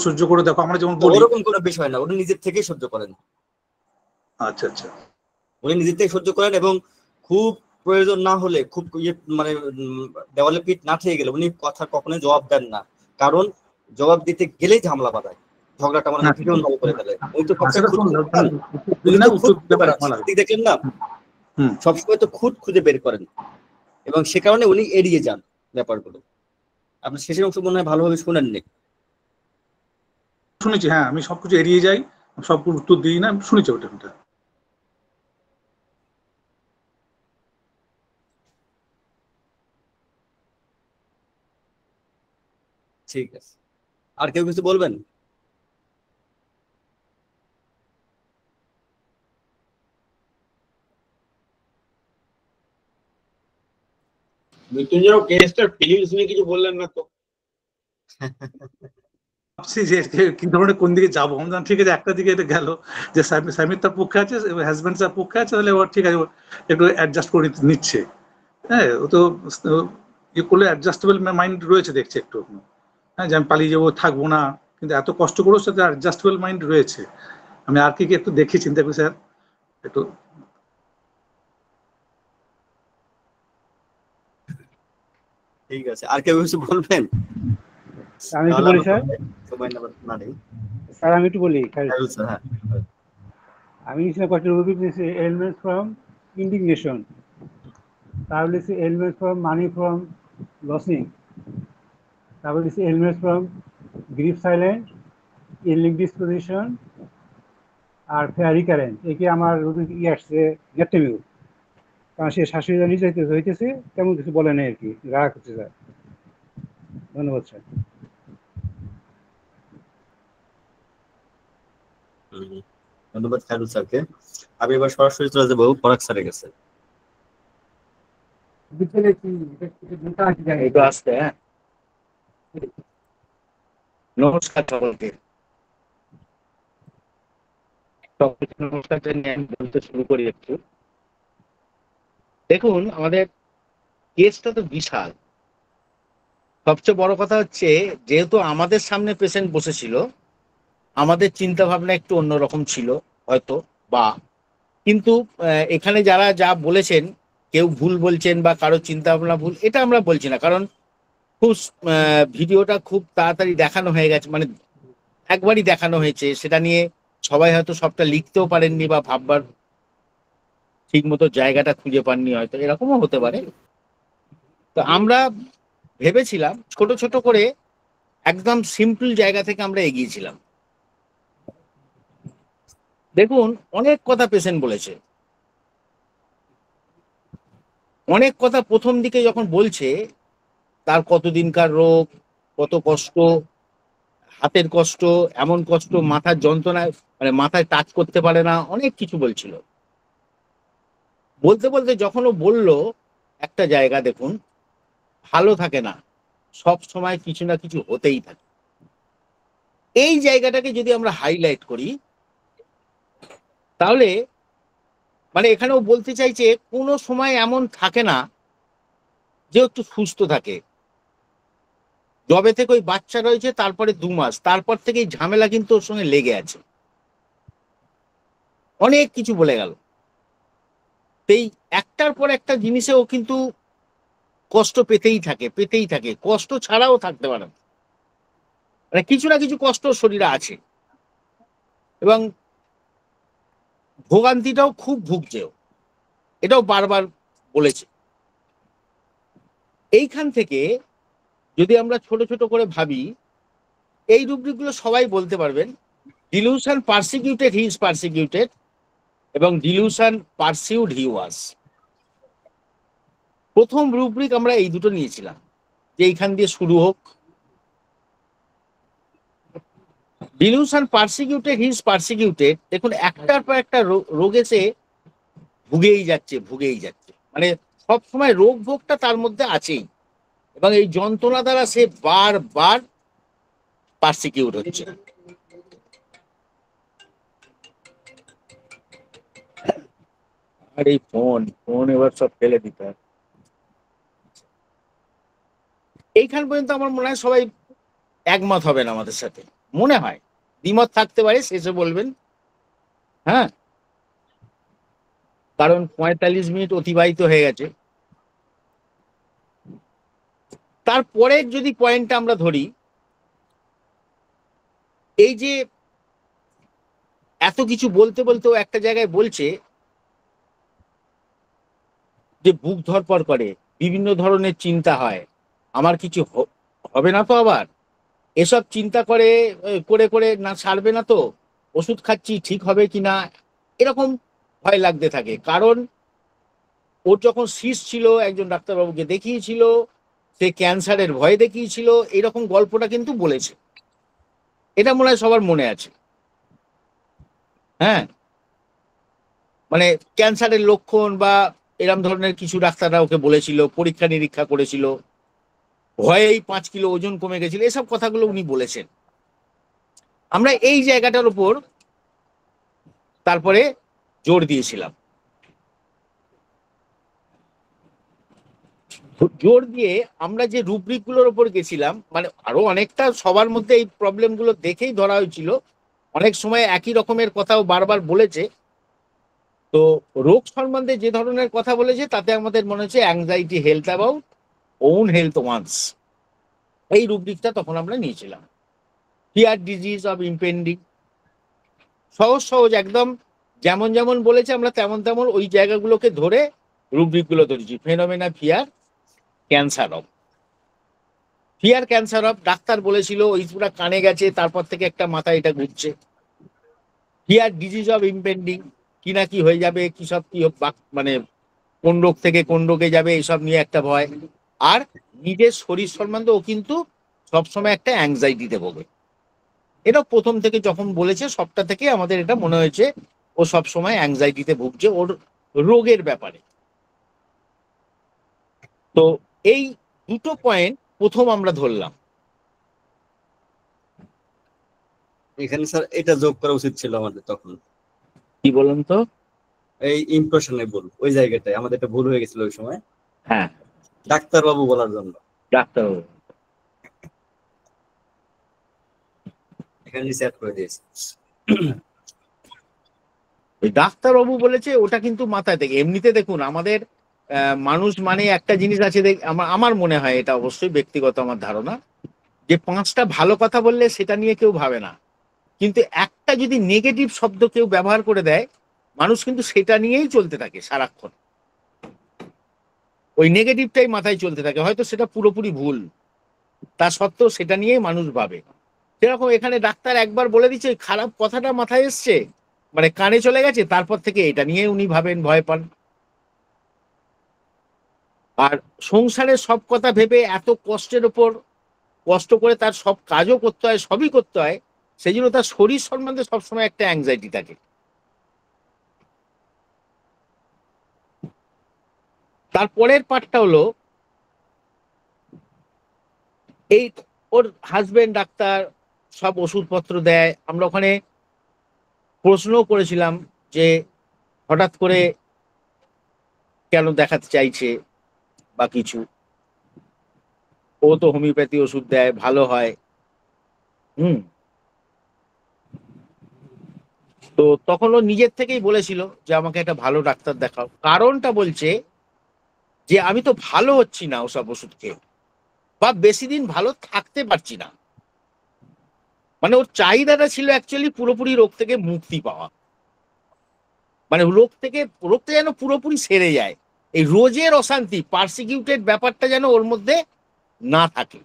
সহ্য করো দেখো, আমরা যেমন বলি। ওরকম কোনো বিষয় না, উনি নিজের থেকেই সহ্য করেন। আচ্ছা আচ্ছা, উনি নিজের থেকে সহ্য করেন, এবং খুব প্রয়োজন না হলে, খুব মানে দেওয়ালে পিঠ না খেয়ে গেলে উনি কথা কখনোই জবাব দেন না, কারণ জবাব দিতে গেলেই ঝামেলা বাঁধায়, ঝগড়াটা মানে ভীষণ ভালো করে ফেলে। উনি তো দেখলেন না, সবসময় তো খুঁত খুঁজে বের করেন, এবং সে কারণে উনি এড়িয়ে যান ব্যাপারগুলো। আপনি শেষের অংশ মনে হয় ভালোভাবে শুনেননি। শুনেছি, হ্যাঁ, আমি সবকিছু এড়িয়ে যাই, সব উত্তর দিই না, শুনেছি ওটা। ঠিক আছে, আর কেউ কিছু বলবেন? মৃত্যুঞ্জয় কেসটার ফিলিংস নিয়ে কিছু বললেন না তো। ভাবছি যে কি ধরনের কোন দিকে যাবো। আমি ঠিক আছে, একটা দিকে এটা গেল যে স্বামীর তার পক্ষে আছে, হাজবেন্ড তার পক্ষে আছে, তাহলে ঠিক আছে, একটু অ্যাডজাস্ট করে নিচ্ছে। হ্যাঁ, ও তো ইয়ে করলে অ্যাডজাস্টেবল মাইন্ড রয়েছে দেখছে একটু। হ্যাঁ, যে আমি পালিয়ে যাবো, থাকবো না, কিন্তু এত কষ্ট করেও সাথে অ্যাডজাস্টেবল মাইন্ড রয়েছে। আমি আর কি একটু দেখি, চিন্তা করি স্যার একটু। ঠিক আছে, আর কেউ কিছু বলবেন? আমি একটু বলি স্যার। স্যার আমি একটু বলি। হ্যাঁ, আমি কয়েকটা রুব্রিক দিয়েছি। এলিমেন্টস ফ্রম ইন্ডিগনেশন, তারপর লিখছি elements from money from losing, তারপর লিখছি এলিমেন্টস ফ্রম গ্রিফ সাইলেন্ট, ইনলিং ডিসপোজিশন আর ফেয়ারি কারেন্ট। একে আমার রুব্রিক আসছে নেটমিউ, কারণ সে শাশুড়ি নিজে হইতেছে, তেমন কিছু বলে নাই আর কি, রাগ হচ্ছে স্যার। ধন্যবাদ স্যার। ধন্যবাদ খায়রুল স্যারকে। আমি এবার সরাসরি চলে যাবো ফরাক স্যারের কাছে। একটু আসতে, হ্যাঁ। নমস্কার সকলকে। সকলকে নমস্কার জানিয়ে আমি বলতে শুরু করি একটু। দেখুন, আমাদের কেসটা তো বিশাল। সবচেয়ে বড় কথা হচ্ছে, যেহেতু আমাদের সামনে পেশেন্ট বসেছিল, আমাদের চিন্তা ভাবনা একটু অন্যরকম ছিল হয়তো, বা কিন্তু এখানে যারা যা বলেছেন কেউ ভুল বলছেন বা কারো চিন্তা ভাবনা ভুল, এটা আমরা বলছি না, কারণ খুব ভিডিওটা খুব তাড়াতাড়ি দেখানো হয়ে গেছে, মানে একবারই দেখানো হয়েছে, সেটা নিয়ে সবাই হয়তো সবটা লিখতেও পারেননি বা ভাববার ঠিক মতো জায়গাটা খুঁজে পাননি, হয়তো এরকমও হতে পারে। তো আমরা ভেবেছিলাম ছোট ছোট করে একদম সিম্পল জায়গা থেকে আমরা এগিয়েছিলাম। দেখুন, অনেক কথা পেশেন্ট বলেছে, অনেক কথা প্রথম দিকে যখন বলছে, তার কতদিনকার রোগ, কত কষ্ট, হাতের কষ্ট, এমন কষ্ট, মাথার যন্ত্রণায়, মানে মাথায় টাচ করতে পারে না, অনেক কিছু বলছিল। বলতে বলতে যখন ও বলল একটা জায়গা, দেখুন, ভালো থাকে না, সব সময় কিছু না কিছু হতেই থাকে, এই জায়গাটাকে যদি আমরা হাইলাইট করি, তাহলে মানে এখানেও বলতে চাইছে কোনো সময় এমন থাকে না যে একটু সুস্থ থাকে। যবে থেকে ওই বাচ্চা রয়েছে, তারপরে 2 মাস, তারপর থেকে এই ঝামেলা কিন্তু ওর সঙ্গে লেগে আছে। অনেক কিছু বলে গেল। এই একটার পর একটা জিনিসে ও কিন্তু কষ্ট পেতেই থাকে, পেতেই থাকে, কষ্ট ছাড়াও থাকতে পারে না, মানে কিছু না কিছু কষ্ট শরীরে আছে, এবং ভোগান্তিটাও খুব ভুগছে, এটাও বারবার বলেছে। এইখান থেকে যদি আমরা ছোট ছোট করে ভাবি, এই রুব্রিকগুলো সবাই বলতে পারবেন। Dilution persecuted, he is persecuted, এবং ডিলিউশন পারসিউড, হি ওয়াজ। প্রথম রুব্রিক আমরা এই দুটো নিয়েছিলাম, যে এইখান দিয়ে শুরু হোক। Dilution persecuted, he is persecuted, দেখুন একটার পর একটা রোগে সে ভুগেই যাচ্ছে, ভুগেই যাচ্ছে, মানে সব সময় রোগ ভোগটা তার মধ্যে আছেই, এবং এই যন্ত্রণা দ্বারা সে বারবার পারসিকিউট হচ্ছে। আর এই ফোন ফোন এবার সব ফেলে দিতে হবে। এইখান পর্যন্ত আমার মনে হয় সবাই একমত হবেন আমাদের সাথে, মনে হয় দ্বিমত থাকতে পারে, শেষে বলবেন। হ্যাঁ, কারণ 45 মিনিট অতিবাহিত হয়ে গেছে। তারপরে যদি পয়েন্টটা আমরা ধরি, এই যে এত কিছু বলতে বলতেও একটা জায়গায় বলছে যে বুক ধরপড় করে, বিভিন্ন ধরনের চিন্তা হয়, আমার কিছু হবে না তো, আবার এসব চিন্তা করে করে করে না ছাড়বে না তো, ওষুধ খাচ্ছি ঠিক হবে কিনা, এরকম ভয় লাগতে থাকে। কারণ ওর যখন সিস্ট ছিল, একজন ডাক্তারবাবুকে দেখিয়েছিল, সে ক্যান্সারের ভয় দেখিয়েছিল, এরকম গল্পটা কিন্তু বলেছে, এটা মনে হয় সবার মনে আছে। হ্যাঁ, মানে ক্যান্সারের লক্ষণ বা এরম ধরনের কিছু ডাক্তাররা ওকে বলেছিল, পরীক্ষা নিরীক্ষা করেছিল, ভয়েই 5 কিলো ওজন কমে গেছিল, এসব কথাগুলো উনি বলেছেন। আমরা এই জায়গাটার উপর তারপরে জোর দিয়েছিলাম, জোর দিয়ে আমরা যে রুব্রিক গুলোর উপর গেছিলাম, মানে আরো অনেকটা সবার মধ্যে এই প্রবলেম গুলো দেখেই ধরা হয়েছিল, অনেক সময় একই রকমের কথাও বারবার বলেছে। তো রোগ সম্বন্ধে যে ধরনের কথা বলেছে, তাতে আমাদের মনে হচ্ছে anxiety health about own health once, এই রুব্রিকটা তখন আমরা নিয়েছিলাম। ফিয়ার ডিজিজ অফ ইম্পেন্ডিং, সহজ সহজ একদম, যেমন যেমন বলেছে আমরা তেমন তেমন ওই জায়গাগুলোকে ধরে রুব্রিকগুলো ধরেছি। Phenomena fear cancer of, fear cancer of, doctor বলেছিল ওই পুরা কানে গেছে, তারপর থেকে একটা মাথায় এটা ঘুরছে। ফিয়ার ডিজিজ অফ ইম্পেন্ডিং, কি না কি হয়ে যাবে, কি সব কি মানে কোন রোগ থেকে কোন রোগে যাবে, এইসব নিয়ে একটা ভয়। আর নিজের শরীর সম্বন্ধে ও কিন্তু সবসময় একটা অ্যাংজাইটিতে ভোগে, এটা প্রথম থেকে যখন বলেছে সবটা থেকে আমাদের এটা মনে হয়েছে ও সব সময় অ্যাংজাইটিতে ভুগছে ওর রোগের ব্যাপারে। তো এই দুটো পয়েন্ট প্রথম আমরা ধরলাম। এখানে স্যার এটা যোগ করা উচিত ছিল আমাদের তখন। কি বলুন তো? এই ইমপ্রেশনে ভুল, ওই জায়গাটায় আমাদের একটা ভুল হয়ে গেছিল ওই সময়। হ্যাঁ, ডাক্তারবাবু বলার জন্য ডাক্তারবাবু এখানে সেট করে দিয়েছে। ওই ডাক্তারবাবু বলেছে ওটা কিন্তু মাথায় থেকে। এমনিতে দেখুন আমাদের মানুষ মানে একটা জিনিস আছে, আমার মনে হয়, এটা অবশ্যই ব্যক্তিগত আমার ধারণা, যে 5টা ভালো কথা বললে সেটা নিয়ে কেউ ভাবে না, কিন্তু একটা যদি নেগেটিভ শব্দ কেউ ব্যবহার করে দেয় মানুষ কিন্তু সেটা নিয়েই চলতে থাকে সারাক্ষণ। ওই নেগেটিভটাই মাথায় চলতে থাকে, হয়তো সেটা পুরোপুরি ভুল, তা সত্ত্বেও সেটা নিয়েই মানুষ ভাবে। সেরকম এখানে ডাক্তার একবার বলে দিচ্ছে ওই খারাপ কথাটা মাথায় এসছে, মানে কানে চলে গেছে, তারপর থেকে এটা নিয়ে উনি ভাবেন, ভয় পান। আর সংসারের সব কথা ভেবে এত কষ্টের ওপর কষ্ট করে তার সব কাজও করতে হয়, সবই করতে হয়, সেই জন্য তার শরীর সম্বন্ধে সবসময় একটা অ্যাংজাইটি থাকে। তারপরের পার্টটা হলো এই ওর হাজবেন্ড ডাক্তার সব ওষুধপত্র দেয়। আমরা ওখানে প্রশ্নও করেছিলাম যে হঠাৎ করে কেন দেখাতে চাইছে বা কিছু। ও তো হোমিওপ্যাথি ওষুধ দেয়, ভালো হয়। তো তখন ও নিজের থেকেই বলেছিল যে আমাকে একটা ভালো ডাক্তার দেখাও। কারণটা বলছে যে আমি তো ভালো হচ্ছি না ওসব ওষুধ খেয়ে, বা বেশি দিন ভালো থাকতে পারছি না। মানে ওর চাহিদাটা ছিল অ্যাকচুয়ালি পুরোপুরি রোগ থেকে মুক্তি পাওয়া, মানে রোগটা যেন পুরোপুরি সেরে যায়, এই রোজের অশান্তি পারসিকিউটেড ব্যাপারটা যেন ওর মধ্যে না থাকে।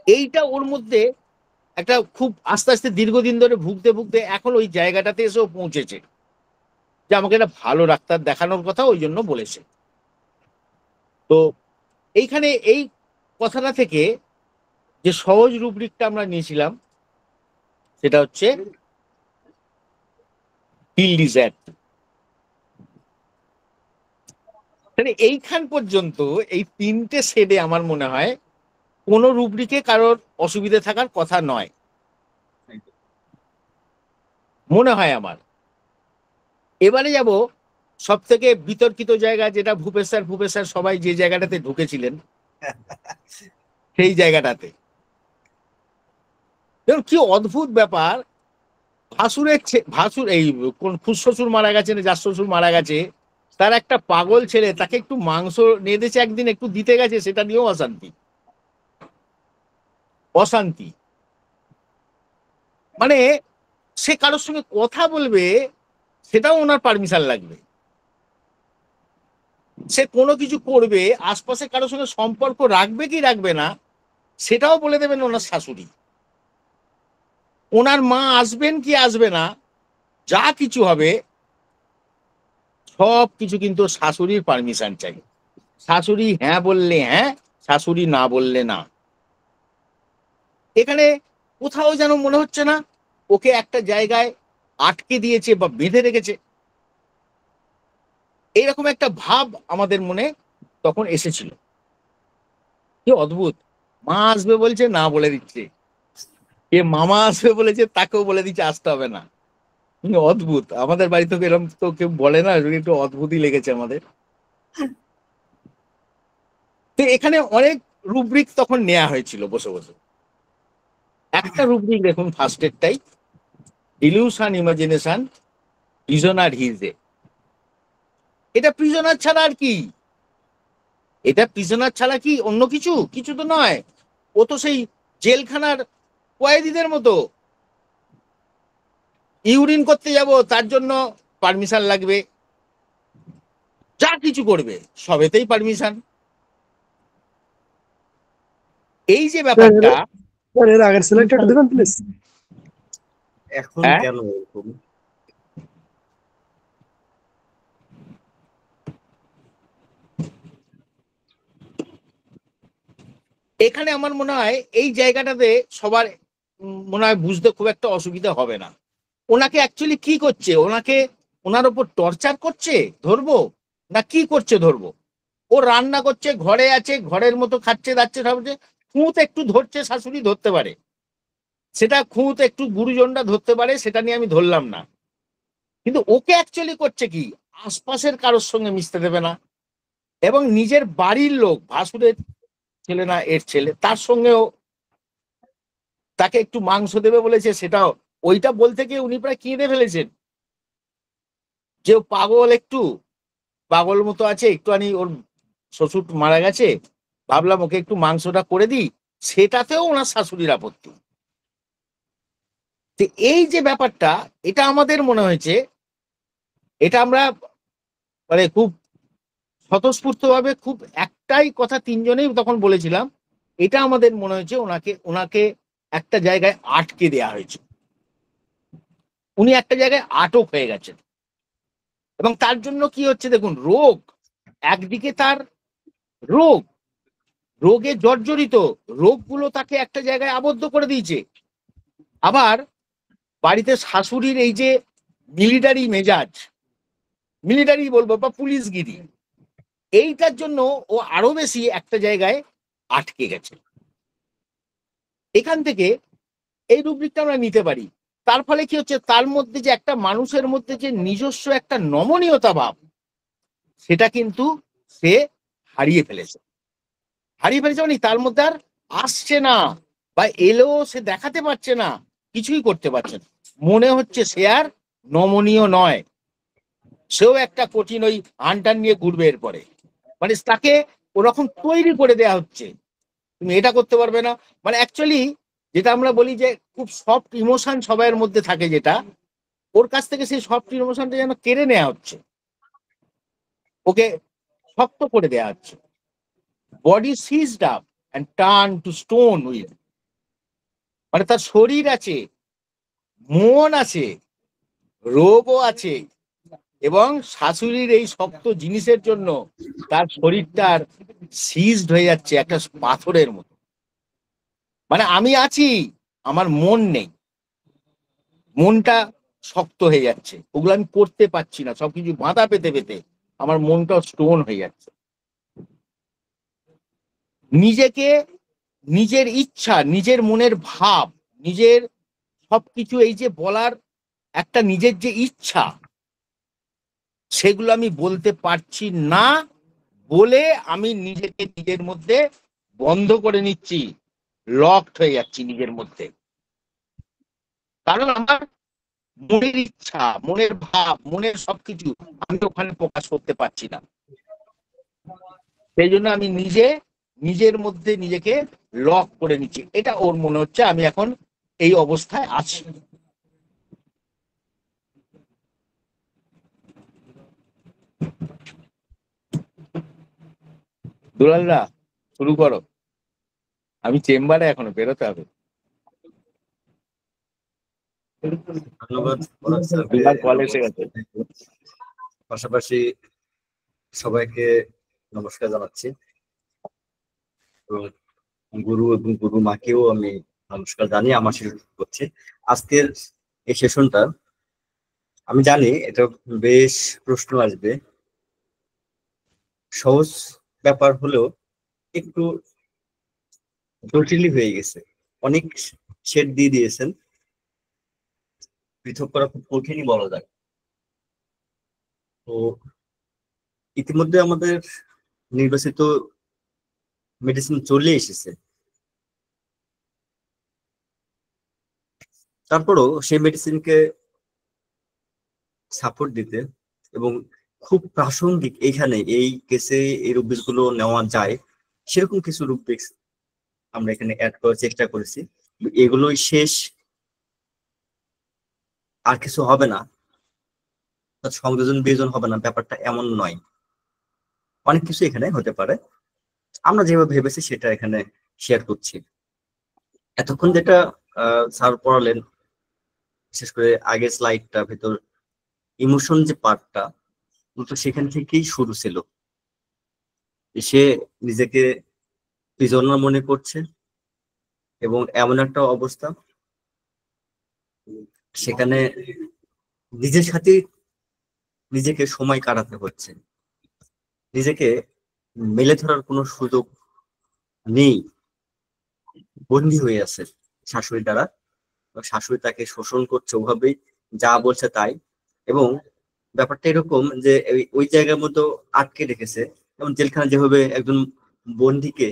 এইটা ওর মধ্যে একটা খুব আস্তে আস্তে দীর্ঘদিন ধরে ভুগতে ভুগতে এখন ওই জায়গাটাতে এসেও পৌঁছেছে যে আমাকে একটা ভালো ডাক্তার দেখানোর কথা ওই জন্য বলেছে। তো এইখানে এই কথাটা থেকে যে সহজ রুব্রিকটা আমরা নিয়েছিলাম সেটা হচ্ছে ফিল ডিজায়ার। মানে এইখান পর্যন্ত এই 3টে শেডে আমার মনে হয় কোনো রুব্রিকে কারোর অসুবিধা থাকার কথা নয়, মনে হয় আমার। এবারে যাব সব থেকে বিতর্কিত জায়গা, যেটা ভূপেশ স্যার সবাই যে জায়গাটাতে ঢুকেছিলেন সেই জায়গাটাতে। দেখুন কি অদ্ভুত ব্যাপার, ভাসুর এই কোন ফুসশ্বশুর মারা গেছে না যার শ্বশুর মারা গেছে, তার একটা পাগল ছেলে তাকে একটু মাংস নেদেছে একদিন, একটু দিতে গেছে, সেটা নিয়েও অশান্তি। মানে সে কারোর সঙ্গে কথা বলবে সেটাও ওনার পারমিশন লাগবে, সে কোনো কিছু করবে আশপাশে কারোর সঙ্গে সম্পর্ক রাখবে কি রাখবে না সেটাও বলে দেবেন ওনার শাশুড়ি। ওনার মা আসবেন কি আসবে না, যা কিছু হবে সব কিছু কিন্তু শাশুড়ির পারমিশন চাই। শাশুড়ি হ্যাঁ বললে হ্যাঁ, শাশুড়ি না বললে না। এখানে কোথাও যেন মনে হচ্ছে না ওকে একটা জায়গায় আটকে দিয়েছে বা বেঁধে রেখেছে, এইরকম একটা ভাব আমাদের মনে তখন এসেছিল। কি অদ্ভুত, মা আসবে বলছে না বলে দিচ্ছে, কে মামা আসবে বলেছে তাকেও বলে দিচ্ছে আসতে হবে না। অদ্ভুত, আমাদের বাড়িতে এরকম তো কেউ বলে না, একটু অদ্ভুতই লেগেছে আমাদের। তো এখানে অনেক রুব্রিক তখন নেওয়া হয়েছিল বসে বসে। একটা রুব্রিক দেখুন, ফার্স্টেরটাই ইলিউশন ইমাজিনেশন প্রিজনার হিজে। এটা প্রিজনার ছাড়া আর কি, এটা প্রিজনার ছাড়া কি অন্য কিছু? কিছু তো নয়। ও তো সেই জেলখানার কয়েদিদের মতো, ইউরিন করতে যাব তার জন্য পারমিশন লাগবে, যা কিছু করবে সবেতেই পারমিশন। এই যে ব্যাপারটা, এর আগের সিলেক্ট একটা দিবেন প্লিজ। এখন কেন এরকম? এখানে আমার মনে হয় এই জায়গাটাতে সবার মনে হয় বুঝতে খুব একটা অসুবিধা হবে না। ওনাকে অ্যাকচুয়ালি কি করছে, ওনার ওপর টর্চার করছে ধরবো, না কি করছে ধরবো? ও রান্না করছে, ঘরে আছে, ঘরের মতো খাচ্ছে দাচ্ছে, সব খুঁত একটু ধরছে, শাশুড়ি ধরতে পারে, সেটা খুঁত একটু গুরুজনরা ধরতে পারে, সেটা নিয়ে আমি ধরলাম না। কিন্তু ওকে অ্যাকচুয়ালি করছে কি, আশপাশের কারোর সঙ্গে মিশতে দেবে না, এবং নিজের বাড়ির লোক, ভাসুরের ছেলে না এর ছেলে, তার সঙ্গেও তাকে একটু মাংস দেবে বলেছে, সেটাও ওইটা বলতে গিয়ে উনি প্রায় কেঁদে ফেলেছেন, যে পাগল, একটু পাগল মতো আছে, একটুখানি ওর শ্বশুর মারা গেছে, ভাবলাম ওকে একটু মাংসটা করে দিই, সেটাতেও ওনার শাশুড়ির আপত্তি। তো এই যে ব্যাপারটা, এটা আমাদের মনে হয়েছে, এটা আমরা মানে খুব স্বতঃস্ফূর্ত ভাবে খুব একটাই কথা তিনজনেই তখন বলেছিলাম, এটা আমাদের মনে হয়েছে ওনাকে একটা জায়গায় আটকে দেয়া হয়েছে, উনি একটা জায়গায় আটক হয়ে গেছেন। এবং তার জন্য কি হচ্ছে দেখুন, রোগ একদিকে, তার রোগে জর্জরিত, রোগগুলো তাকে একটা জায়গায় আবদ্ধ করে দিয়েছে। আবার বাড়িতে শাশুড়ির এই যে মিলিটারি মেজাজ, মিলিটারি বলবো বা পুলিশগিরি, এইটার জন্য ও আরো বেশি একটা জায়গায় আটকে গেছে। এখান থেকে এই রুব্রিকটা আমরা নিতে পারি। তার ফলে কি হচ্ছে, তার মধ্যে যে একটা মানুষের মধ্যে যে নিজস্ব একটা নমনীয়তা ভাব, সেটা কিন্তু সে হারিয়ে ফেলেছে। মানে তার মধ্যে আর আসছে না, বা এলেও সে দেখাতে পারছে না, কিছুই করতে পারছে না। মনে হচ্ছে সে আর নমনীয় নয়, সেও একটা কঠিন ওই হান্টার নিয়ে ঘুরবে এরপরে, মানে তাকে ওরকম তৈরি করে দেয়া হচ্ছে, তুমি এটা করতে পারবে না। মানে অ্যাকচুয়ালি যেটা আমরা বলি যে খুব সফট ইমোশন সবাইয়ের মধ্যে থাকে, যেটা ওর কাছ থেকে সেই সফট ইমোশনটা যেন কেড়ে নেওয়া হচ্ছে, ওকে শক্ত করে দেওয়া হচ্ছে। Body seized up and turn to stone will, মানে তার শরীর আছে, মন আছে, রোগও আছে, এবং শাশুড়ির এই শক্ত জিনিসের জন্য তার শরীরটার সিজড হয়ে যাচ্ছে একটা পাথরের মতো। মানে আমি আছি, আমার মন নেই, মনটা শক্ত হয়ে যাচ্ছে, ওগুলো আমি করতে পারছি না, সবকিছু বাঁধা পেতে পেতে আমার মনটাও স্টোন হয়ে যাচ্ছে। নিজেকে, নিজের ইচ্ছা, নিজের মনের ভাব, নিজের সবকিছু, এই যে বলার একটা নিজের যে ইচ্ছা, সেগুলো আমি বলতে পারছি না বলে আমি নিজেকে নিজের মধ্যে বন্ধ করে নিচ্ছি, লকড হয়ে যাচ্ছি নিজের মধ্যে। কারণ আমার মনের ইচ্ছা, মনের ভাব, মনের সবকিছু আমি ওখানে প্রকাশ করতে পারছি না। সেই জন্য আমি নিজের মধ্যে নিজেকে লক করে নিচ্ছি। এটা ওর মনে হচ্ছে আমি এখন এই অবস্থায় আছি। দুলালদা শুরু করো, আমি চেম্বারে এখনো বেরোতে হবে। ধন্যবাদ দুলাল কল এসে গেছে। পাশাপাশি সবাইকে নমস্কার জানাচ্ছি, এবং গুরু এবং গুরু মাকেও আমি নমস্কার জানিয়ে আমার শুরু করছি আজকের এই সেশনটা। আমি জানি এটা বেশ প্রশ্ন আসবে, সহজ ব্যাপার হলেও একটু জটিলই হয়ে গেছে, অনেক শেড দিয়ে দিয়েছেন, পৃথক করা খুব কঠিনই বলা যায়। তো ইতিমধ্যে আমাদের নির্বাচিত মেডিসিন চলে এসেছে, তারপরও সেই মেডিসিনকে সাপোর্ট দিতে এবং খুব প্রাসঙ্গিক এইখানে এই কেসে এই রুব্রিক্স গুলো নেওয়া যায় সেরকম কিছু রুব্রিক্স আমরা এখানে অ্যাড করার চেষ্টা করেছি। এগুলোই শেষ, আর কিছু হবে না, সংযোজন বিয়োজন হবে না, ব্যাপারটা এমন নয়, অনেক কিছু এখানে হতে পারে। আমরা যেভাবে ভেবেছি সেটা এখানে শেয়ার করছি। এতক্ষণ যেটা স্যার পড়ালেন, বিশেষ করে আগের স্লাইডটা ভেতর ইমোশন যে পার্টটা, তো সেখান থেকেই শুরু ছিল। সে নিজেকে প্রিজনার মনে করছে এবং এমন একটা অবস্থা সেখানে নিজের সাথে নিজেকে সময় কাটাতে হচ্ছে, নিজেকে মেলে ধরার কোনো সুযোগ নেই, বন্দী হয়ে আছে শাশুড়ি দ্বারা। শাশুড়ি তাকে শোষণ করছে ওভাবেই, যা বলছে তাই। এবং ব্যাপারটা এরকম যে ওই জায়গার মধ্যে আটকে রেখেছে, এবং জেলখানা যেভাবে একজন বন্দীকে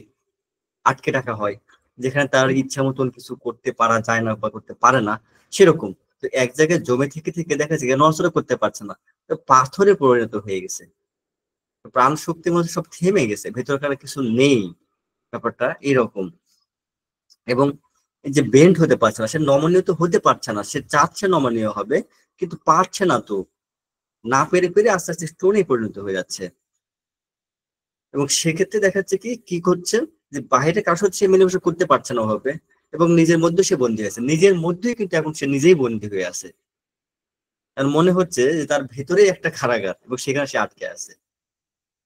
আটকে রাখা হয়, যেখানে তার ইচ্ছা মতন কিছু করতে পারা যায় না বা করতে পারে না, সেরকম। তো এক জায়গায় জমে থেকে থেকে দেখা যাচ্ছে নড়াচড়া করতে পারছে না, তো পাথরে পরিণত হয়ে গেছে, প্রাণ শক্তির মধ্যে সব থেমে গেছে, ভেতরকার কিছু নেই, ব্যাপারটা এরকম। এবং এই যে বেন্ড হতে পারছে না, সে নমনীয় তো হতে পারছে না, সে চাচ্ছে নমনীয় হবে কিন্তু পারছে না, তো না পেরে পেরে আস্তে আস্তে স্টোনে পরিণত হয়ে যাচ্ছে। এবং সেক্ষেত্রে দেখা যাচ্ছে কি করছে, যে বাইরে কারোর সাথে সে মেলামেশা করতে পারছে না ওভাবে, এবং নিজের মধ্যে সে বন্দী হয়েছে, নিজের মধ্যেই কিন্তু এখন সে নিজেই বন্দী হয়ে আছে। তার মনে হচ্ছে যে তার ভেতরেই একটা কারাগার, এবং সেখানে সে আটকে আছে,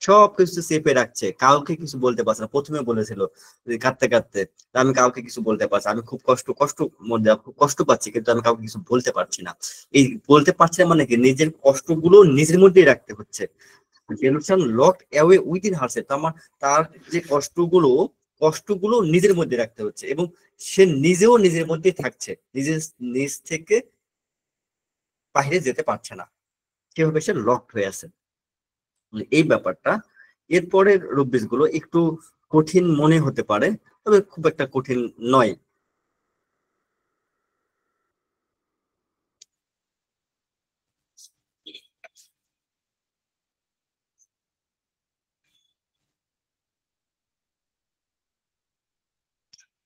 সবকিছু চেপে রাখছে, কাউকে কিছু বলতে পারছে না। প্রথমে বলেছিল যে কাঁদতে কাঁদতে, আমি কাউকে কিছু বলতে পারছি, আমি খুব খুব কষ্ট পাচ্ছি, কিন্তু আমি কাউকে কিছু বলতে পারছি না। এই বলতে পারছি না মানে কি, নিজের কষ্টগুলো নিজের মধ্যেই রাখতে হচ্ছে। লকড অ্যাওয়ে উইদিন হারসেলফ, তার যে কষ্টগুলো নিজের মধ্যে রাখতে হচ্ছে, এবং সে নিজেও নিজের মধ্যেই থাকছে, নিজ থেকে বাইরে যেতে পারছে না, কিভাবে সে লকড হয়ে আছে। এই ব্যাপারটা এরপরের রুব্রিক্স গুলো একটু কঠিন মনে হতে পারে, তবে খুব একটা কঠিন নয়।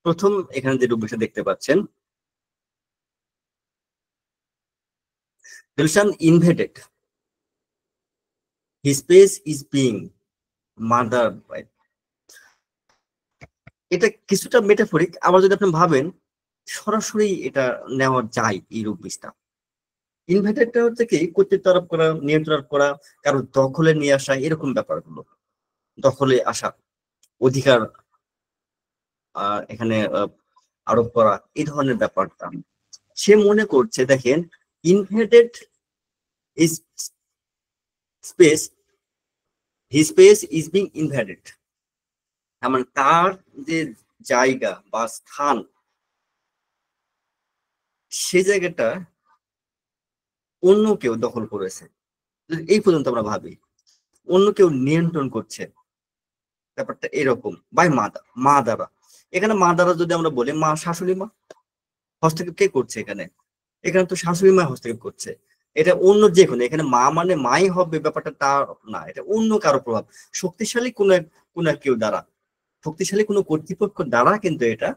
প্রথম এখানে যে রুব্রিক্সটা দেখতে পাচ্ছেন, Dilshan invaded. His space is being murdered by. এটা কিছুটা মেটাফরিক, আবার যদি আপনি ভাবেন সরাসরি এটা নেওয়া যায় এই রুব্রিক্সটা। ইনভাইটেডটা হচ্ছে কি, কর্তৃত্ব আরোপ করা, নিয়ন্ত্রণ করা, কারো দখলে নিয়ে আসা, এরকম ব্যাপারগুলো, দখলে আসা, অধিকার এখানে আরোপ করা, এই ধরনের ব্যাপারটা সে মনে করছে। দেখেন, invaded is space, his space is being invaded, মানে তার যে জায়গা বা স্থান, সে জায়গাটা অন্য কেউ দখল করেছে। এই পর্যন্ত আমরা ভাবি অন্য কেউ নিয়ন্ত্রণ করছে, ব্যাপারটা এরকম। বাই মা দ্বারা, এখানে মা দ্বারা যদি আমরা বলি, মা শাশুড়ি মা হস্তক্ষেপ কে করছে? এখানে তো শাশুড়ি মা হস্তক্ষেপ করছে। এটা অন্য যে কোনো, এখানে মা মানে মাই হবে ব্যাপারটা তা না, এটা অন্য কারো প্রভাব, শক্তিশালী কোন কেউ দ্বারা, শক্তিশালী কোনো কর্তৃপক্ষ দ্বারা কিন্তু এটা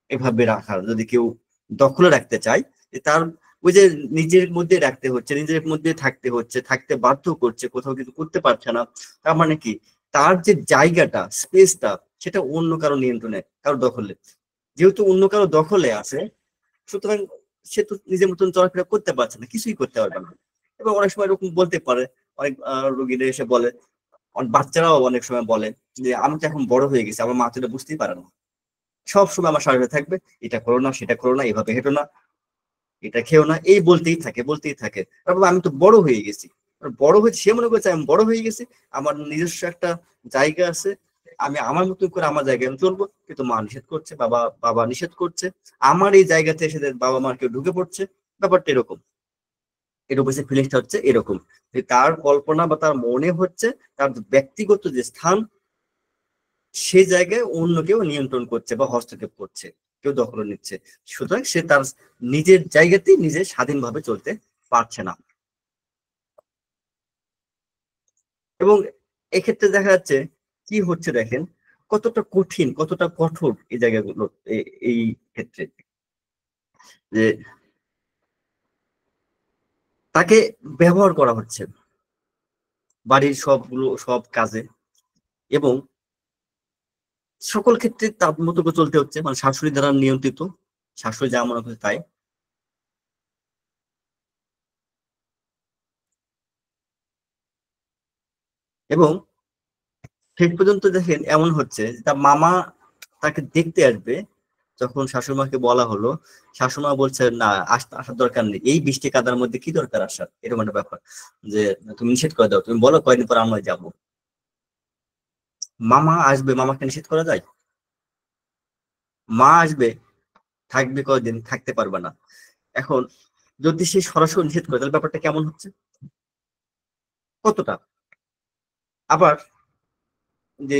এভাবে রাখার, যদি কেউ দখলে রাখতে চায়, তার ওই যে নিজের মধ্যে রাখতে হচ্ছে, নিজের মধ্যে থাকতে হচ্ছে, থাকতে বাধ্য করছে, কোথাও কিছু করতে পারছে না, তার মানে কি তার যে জায়গাটা, স্পেসটা, সেটা অন্য কারো নিয়ন্ত্রণে, কারো দখলে। যেহেতু অন্য কারো দখলে আছে, সুতরাং সে তো নিজের মতন চলাফেরা করতে পারছে না, কিছুই করতে পারবে না। এবং অনেক সময় এরকম বলতে পারে, অনেক রোগীদের এসে বলে, বাচ্চারাও অনেক সময় বলে যে আমি তো এখন বড় হয়ে গেছি, আমার মা তো এটা বুঝতেই পারে না, সবসময় আমার সাথে থাকবে, এটা করো না, সেটা করো না, এভাবে হেঁটো না, এটা খেও না, এই বলতেই থাকে। তারপর আমি তো বড় হয়ে গেছি, বড় হয়েছে, সে মনে করছে আমি বড় হয়ে গেছি, আমার নিজস্ব একটা জায়গা আছে, আমি আমার মতন করে আমার জায়গায় আমি চলবো, কিন্তু মা নিষেধ করছে, বাবা নিষেধ করছে, আমার এই জায়গাতে এসে বাবা মা কেউ ঢুকে পড়ছে, ব্যাপারটা এরকম। এরকম ফিলিংসটা হচ্ছে এরকম, তার কল্পনা বা তার মনে হচ্ছে তার ব্যক্তিগত যে স্থান, সে জায়গায় অন্য কেউ নিয়ন্ত্রণ করছে বা হস্তক্ষেপ করছে, কেউ দখল নিচ্ছে, সুতরাং সে তার নিজের জায়গাতেই নিজে স্বাধীনভাবে চলতে পারছে না। এবং এক্ষেত্রে দেখা যাচ্ছে কি হচ্ছে, দেখেন কতটা কঠিন, কতটা কঠোর এই জায়গাগুলো, এই ক্ষেত্রে যে তাকে ব্যবহার করা হচ্ছে বাড়ির সব কাজে, এবং সকল ক্ষেত্রে তার মতো করে চলতে হচ্ছে, মানে শাশুড়ি দ্বারা নিয়ন্ত্রিত, শাশুড়ি যা মনে করছে তাই। এবং শেষ পর্যন্ত দেখেন এমন হচ্ছে, তার মামা তাকে দেখতে আসবে, যখন শাশুড়িমাকে বলা হলো, শাশুড়িমা বলছে না আসার দরকার নেই, এই বৃষ্টি কাদার মধ্যে কি দরকার আসার, এরকম একটা ব্যাপার যে তুমি নিষেধ করে দাও, তুমি বলো কয়দিন পর আমরা যাবো। মামা আসবে, মামাকে নিষেধ করা যায়? মা আসবে, থাকবে কয়দিন, থাকতে পারবে না। এখন যদি সে সরাসরি নিষেধ করে তাহলে ব্যাপারটা কেমন হচ্ছে, কতটা। আবার যে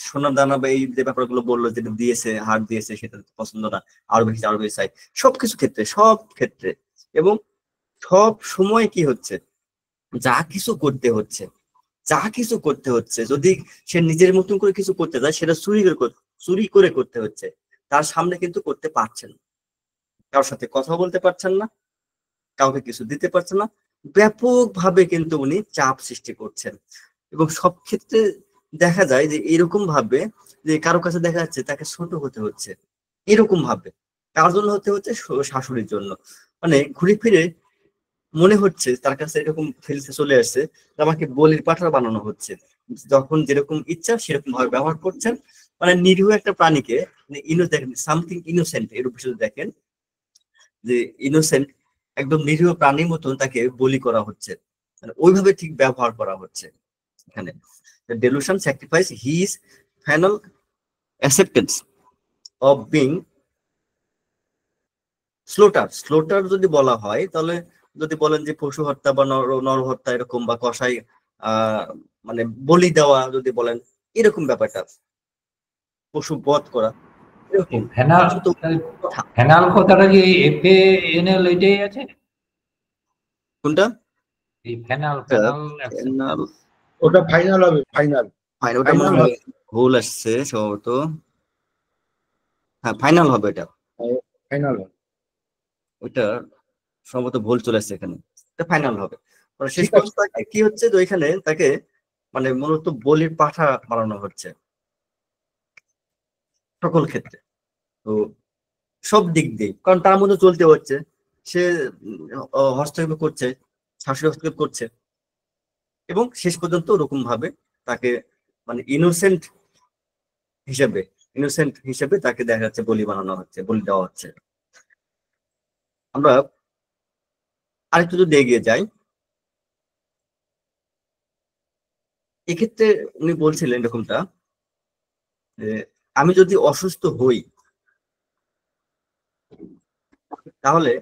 সোনার দানা বা এই যে ব্যাপারগুলো বললো, যেটা দিয়েছে, হার দিয়েছে, সেটা পছন্দ না, আরো বেশি চাই, সবকিছু ক্ষেত্রে, সব ক্ষেত্রে এবং সব সময় কি হচ্ছে, যা কিছু করতে হচ্ছে, যা কিছু করতে হচ্ছে, যদি সে নিজের মতন করে কিছু করতে চায় সেটা চুরি করে করতে হচ্ছে। তার সামনে কিন্তু করতে পারছেন, কারোর সাথে কথা বলতে পারছেন না, কাউকে কিছু দিতে পারছেন না, ব্যাপকভাবে কিন্তু উনি চাপ সৃষ্টি করছেন। এবং সব ক্ষেত্রে দেখা যায় যে এরকম ভাবে যে কারো কাছে দেখা যাচ্ছে তাকে ছোট হতে হচ্ছে, এরকম ভাবে কার জন্য হতে হচ্ছে, শাশুড়ির জন্য। মানে ঘুরে ফিরে মনে হচ্ছে তার কাছে এরকম ফিলসে চলে আসছে, আমাকে বলির পাঠা বানানো হচ্ছে, যখন যেরকম ইচ্ছা সেরকম ভাবে ব্যবহার করছেন। মানে নিরীহ একটা প্রাণীকে, দেখেন সামথিং ইনোসেন্ট এর উপরে দেখেন যে ইনোসেন্ট একদম নিরীহ প্রাণীর মতন তাকে বলি করা হচ্ছে, মানে ওইভাবে ঠিক ব্যবহার করা হচ্ছে এখানে। delusion sacrifice his final acceptance of being slaughter যদি বলা হয়, তাহলে যদি বলেন যে পশু হত্যা বা নর হত্যা এরকম, বা কসাই মানে বলি দেওয়া যদি বলেন, এরকম ব্যাপারটা, পশু বধ করা এরকম। ফেনাল কথাটা কি FANL এটাই আছে? কোনটা? এই ফেনাল ওটা ফাইনাল হবে, ফাইনাল। ওটা মনে হয় ভুল আসছে সম্ভবত, হ্যাঁ ফাইনাল হবে, এটা ফাইনাল হবে, ওইটা সম্ভবত ভুল চলে আসছে এখানে, এটা ফাইনাল হবে। মানে শেষ পর্যন্ত কি হচ্ছে যে ওইখানে তাকে মানে মূলত বলির পাঠা বানানো হচ্ছে সকল ক্ষেত্রে। তো সব দিক দিয়ে, কারণ তার মধ্যে চলতে হচ্ছে, সে হস্তক্ষেপ করছে, শাশুড়ি হস্তক্ষেপ করছে, এবং শেষ পর্যন্ত ওরকম ভাবে তাকে মানে ইনোসেন্ট হিসেবে তাকে দেখা যাচ্ছে বলি বানানো হচ্ছে, বলি দেওয়া হচ্ছে। আমরা আরেকটু যদি এগিয়ে যাই, এক্ষেত্রে উনি বলছিলেন এরকমটা যে আমি যদি অসুস্থ হই তাহলে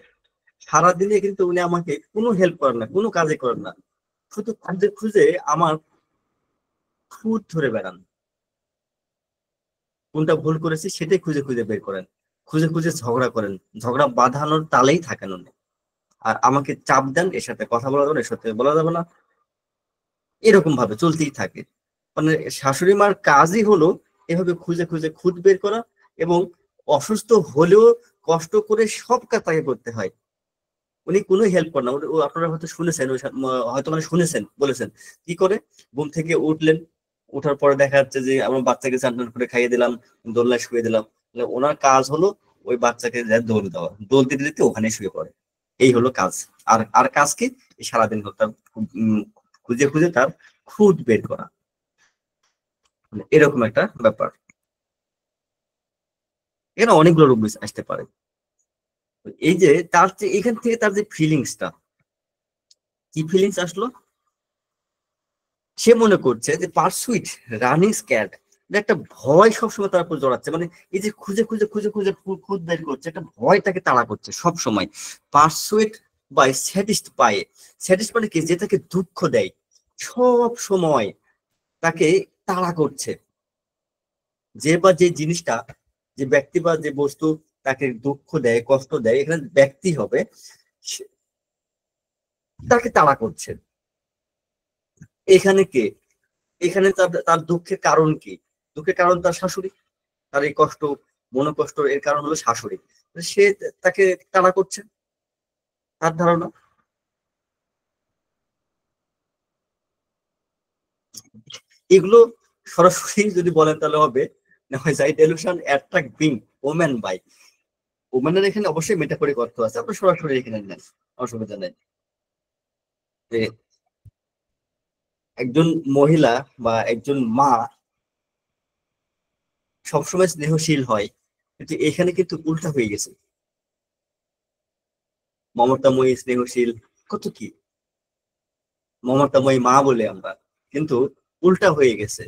সারাদিনে কিন্তু উনি আমাকে কোনো হেল্প করেন না, কোনো কাজে করেন না, শুধু খুঁজে খুঁজে আমার খুঁত ধরে বেড়ান, কোনটা ভুল করেছি সেটাই খুঁজে খুঁজে বের করেন, খুঁজে খুঁজে ঝগড়া করেন, ঝগড়া বাঁধানোর তালেই থাকেন উনি। আর আমাকে চাপ দেন, এর সাথে কথা বলা যাবে না, এর সাথে বলা যাবে না, এরকম ভাবে চলতেই থাকে। মানে শাশুড়ি মার কাজই হলো এভাবে খুঁজে খুঁজে খুঁত বের করা, এবং অসুস্থ হলেও কষ্ট করে সব কাজ তাকে করতে হয়, উনি কোনো হেল্প করেন না। আপনারা হয়তো শুনেছেন, হয়তো মানে শুনেছেন, বলেছেন কি করে, ঘুম থেকে উঠলেন, ওঠার পরে দেখা যাচ্ছে যে আমার বাচ্চাকে চান করে খাইয়ে দিলাম, দোলনায় শুয়ে দিলাম, ওনার কাজ হলো ওই বাচ্চাকে দোল দেওয়া, দোল দিতে দিতে ওখানে শুয়ে পড়ে, এই হলো কাজ। আর কাজ কি, সারাদিন তার খুঁজে খুঁজে তার খুঁত বের করা, এরকম একটা ব্যাপার। এখানে অনেকগুলো রূপ আসতে পারে। এই যে তার যে এখান থেকে তার যে ফিলিংসটা, কি ফিলিংস আসলো, সে মনে করছে যে পারসুইট রানিং স্ক্যাড, একটা ভয় সবসময় তার উপর জড়াচ্ছে, মানে এই যে খুঁজে খুঁজে খুঁজে খুঁজে খুঁত বের করছে, একটা ভয় তাকে তাড়া করছে সব সময়। পারসুইট বাই স্যাটিস্ট পায়, স্যাটিস্ট মানে কি, যে তাকে দুঃখ দেয়, সব সময় তাকে তাড়া করছে, যে বা যে জিনিসটা, যে ব্যক্তি বা যে বস্তু তাকে দুঃখ দেয়, কষ্ট দেয়, এখানে ব্যক্তি হবে, তাকে তাড়া করছে। এখানে কে, এখানে তার দুঃখের কারণ কি, দুঃখের কারণ তার শাশুড়ি, তার এই কষ্ট, মনোকষ্ট এর কারণ হলো শাশুড়ি, সে তাকে তাড়া করছে, তার ধারণা। এগুলো সরাসরি যদি বলেন তাহলে হবে delusion attract being women by, ওমেনের এখানে অবশ্যই মেটাফরিক অর্থ আছে, আপনি সরাসরি এখানে নেন, অসুবিধা নেই। একজন মহিলা বা একজন মা সবসময় স্নেহশীল হয় কিন্তু এখানে কিন্তু উল্টা হয়ে গেছে। মমতাময়ী, স্নেহশীল, কত কি মমতাময়ী মা বলে আমরা, কিন্তু উল্টা হয়ে গেছে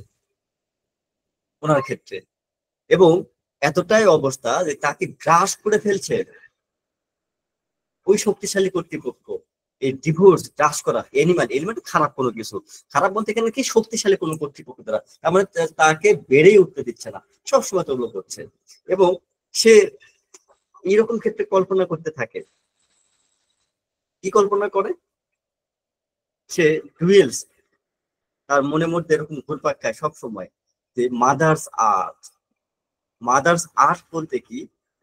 ওনার ক্ষেত্রে। এবং এতটাই অবস্থা যে তাকে গ্রাস করে ফেলছে ওই শক্তিশালী কর্তৃপক্ষ। এই ডিভোর্স গ্রাস করা এলিমেন্ট খারাপ কোনো কিছু, খারাপ বলতে এখানে কি শক্তিশালী কোনো কর্তৃপক্ষ দ্বারা, তার মানে তাকে বেড়েই উঠতে দিচ্ছে না, সবসময় তগুলো করছে। এবং সে এইরকম ক্ষেত্রে কল্পনা করতে থাকে, কি কল্পনা করে, সে ডুয়েলস তার মনের মধ্যে এরকম ঘুরপাক খায় সবসময় যে মাদার্স আর্ট বলতে কি,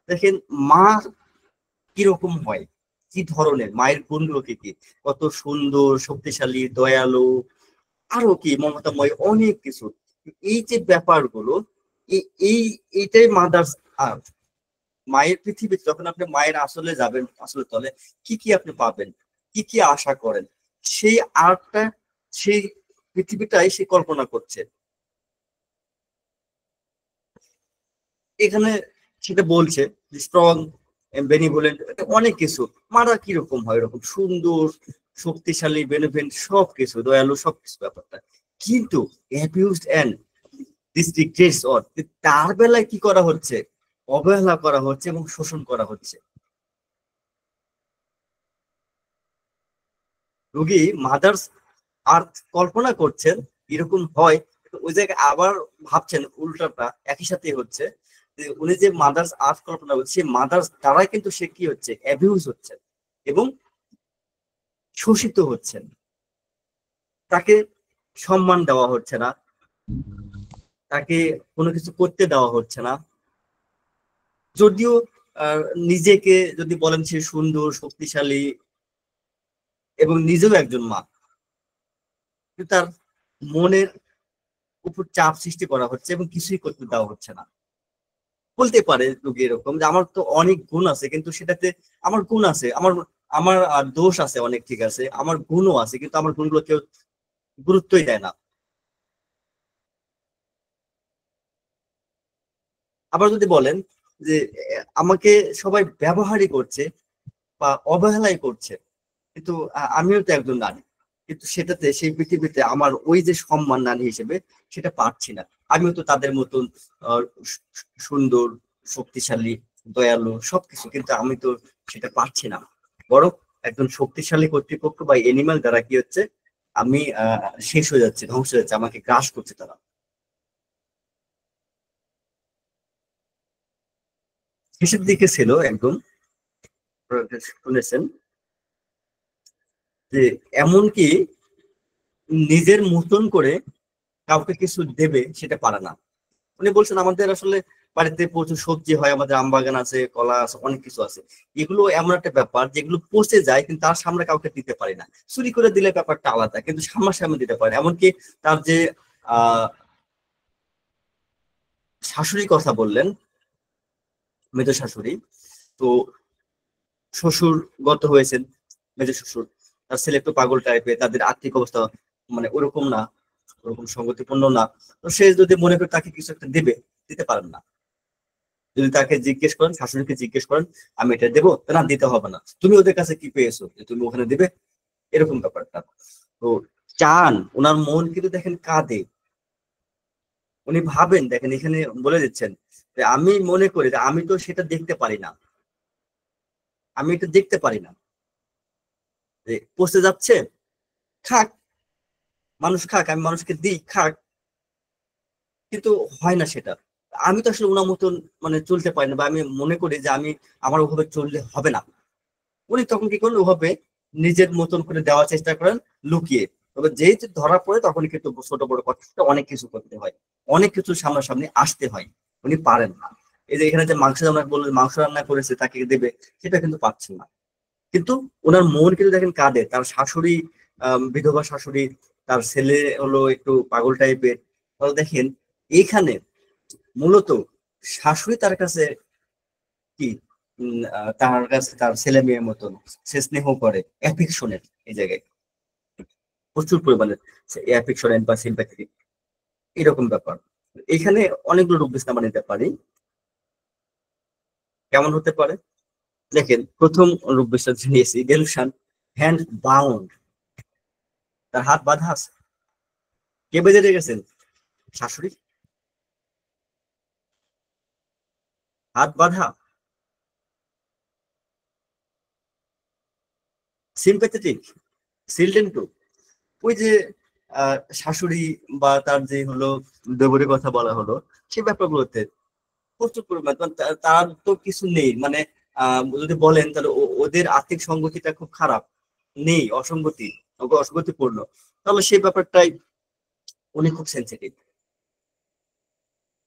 দেখেন মা কিরকম হয়, কি ধরনের, মায়ের গুণগুলো কি কি, কত সুন্দর, শক্তিশালী, দয়ালু, আরো কি মমতাময়, অনেক কিছু। এই যে ব্যাপারগুলো, এইটাই মাদার্স আর্ট। মায়ের পৃথিবীতে যখন আপনি মায়ের আসলে যাবেন, আসলে তলে কি কি আপনি পাবেন, কি কি আশা করেন, সেই আর্টটা, সেই পৃথিবীটাই সে কল্পনা করছে। এখানে সেটা বলছে স্ট্রং, বেনিভোলেন্ট, অনেক কিছু। মারা কিরকম হয়, এরকম সুন্দর, শক্তিশালী, বেনিভোলেন্ট, সবকিছু, দয়ালু, সবকিছু ব্যাপারটা। কিন্তু অ্যাবিউজড এন্ড ডিসরিগেটস অর, তার বেলায় কি করা হচ্ছে, অবহেলা করা হচ্ছে এবং শোষণ করা হচ্ছে। রোগী মাদার্স আর্থ কল্পনা করছেন এরকম হয়, ওই জায়গায় আবার ভাবছেন উল্টাটা একই সাথে হচ্ছে। উনি যে মাদার্স আর্থ কল্পনা করছে, সেই মাদার্স দ্বারাই কিন্তু সে কি হচ্ছে, অ্যাবিউজ হচ্ছেন এবং শোষিত হচ্ছেন। তাকে সম্মান দেওয়া হচ্ছে না, তাকে কোনো কিছু করতে দেওয়া হচ্ছে না। যদিও নিজেকে যদি বলেন সে সুন্দর, শক্তিশালী এবং নিজেও একজন মা, কিন্তু তার মনের উপর চাপ সৃষ্টি করা হচ্ছে এবং কিছুই করতে দেওয়া হচ্ছে না। বলতে পারে রোগী এরকম যে আমার তো অনেক গুণ আছে, কিন্তু সেটাতে আমার গুণ আছে, আমার আমার দোষ আছে অনেক, ঠিক আছে, আমার গুণও আছে, কিন্তু আমার গুণগুলো কেউ গুরুত্বই দেয় না। আবার যদি বলেন যে আমাকে সবাই ব্যবহারই করছে বা অবহেলাই করছে, কিন্তু আমিও তো একজন নারী, কিন্তু সেটাতে সেই পৃথিবীতে আমার ওই যে সম্মান নারী হিসেবে সেটা পাচ্ছি না। আমিও তো তাদের মতন সুন্দর, শক্তিশালী, দয়ালু, সবকিছু, কিন্তু আমি তো সেটা পাচ্ছি না। বরং একজন শক্তিশালী কর্তৃপক্ষ বা এনিম্যাল দ্বারা কি হচ্ছে, আমি শেষ হয়ে যাচ্ছে, ধ্বংস হয়ে যাচ্ছে, আমাকে গ্রাস করছে তারা। শেষের দিকে ছিল একদম, শুনেছেন যে এমনকি নিজের মতন করে কাউকে কিছু দেবে সেটা পারে না। উনি বলছেন আমাদের আসলে বাড়িতে প্রচুর সবজি হয়, আমাদের আম বাগান আছে, কলা আছে, অনেক কিছু আছে। এগুলো এমন একটা ব্যাপার যেগুলো পচে যায়, কিন্তু তার সামনে কাউকে দিতে পারি না। চুরি করে দিলে ব্যাপারটা আলাদা, কিন্তু সামনাসামনি দিতে পারে। এমনকি তার যে শাশুড়ি কথা বললেন, মেজ শাশুড়ি, তো শ্বশুর গত হয়েছেন, মেজ শ্বশুর, তার ছেলে একটু পাগল টাইপের, তাদের আর্থিক অবস্থা মানে ওরকম না, ওরকম সংগতিপূর্ণ না। তো সে যদি মনে করে তাকে কিছু একটা দেবে, দিতে পারেন না। যদি তাকে জিজ্ঞেস করেন, শাশুড়িকে জিজ্ঞেস করেন আমি এটা দেবো, না দিতে হবে না, তুমি ওদের কাছে কি পেয়েছো যে তুমি ওখানে দেবে, এরকম ব্যাপারটা। তো চান, ওনার মন কিন্তু দেখেন কাঁদে। উনি ভাবেন, দেখেন এখানে বলে দিচ্ছেন যে আমি মনে করি যে আমি তো সেটা দেখতে পারি না, আমি এটা দেখতে পারি না যে পচে যাচ্ছে, খাক, মানুষ খাক, আমি মানুষকে দিই, খাক, কিন্তু হয় না সেটা। আমি তো আসলে ওনার মতন মানে চলতে পারি না, বা আমি মনে করি যে আমি আমার ওভাবে চললে হবে না। উনি তখন কি করেন, ওভাবে নিজের মতন করে দেওয়ার চেষ্টা করেন লুকিয়ে। তবে যেই ধরা পড়ে তখন কিন্তু ছোট বড় কথা অনেক কিছু করতে হয়, অনেক কিছু সামনাসামনি আসতে হয়, উনি পারেন না। এই যে এখানে যে মাংস রান্না বললেন, মাংস রান্না করেছে তাকে দেবে, সেটা কিন্তু পাচ্ছেন না। কিন্তু ওনার মন কিন্তু দেখেন কাঁদে, তার শাশুড়ি বিধবা শাশুড়ি, তার ছেলে হলো একটু পাগল টাইপের। তাহলে দেখেন এইখানে মূলত শাশুড়ি তার কাছে কি, তার কাছে তার ছেলে মেয়ের মতন সে স্নেহ করে, অ্যাফেকশনের এই জায়গায় প্রচুর পরিমাণে অ্যাফেকশন বা সিম্প্যাথি, এরকম ব্যাপার। এখানে অনেকগুলো রূপ আমরা নিতে পারি। কেমন হতে পারে? দেখেন প্রথম রূপ বিশ্বাস নিয়েছি ডেলুশন, হ্যান্ড বাউন্ড, তার হাত বাঁধা আছে। কে বেঁধে রেখেছেন? শাশুড়ি, হাত বাঁধা। সিম্প্যাথেটিক, সিলডেন টু, ওই যে শাশুড়ি বা তার যে হলো দেবরের কথা বলা হলো, সেই ব্যাপারগুলোতে প্রচুর পরিমাণ তার তো কিছু নেই, মানে যদি বলেন তাহলে ওদের আর্থিক সংগতিটা খুব খারাপ, নেই, অসঙ্গতিপূর্ণ, তাহলে সেই ব্যাপারটাই উনি খুব সেন্সিটিভ,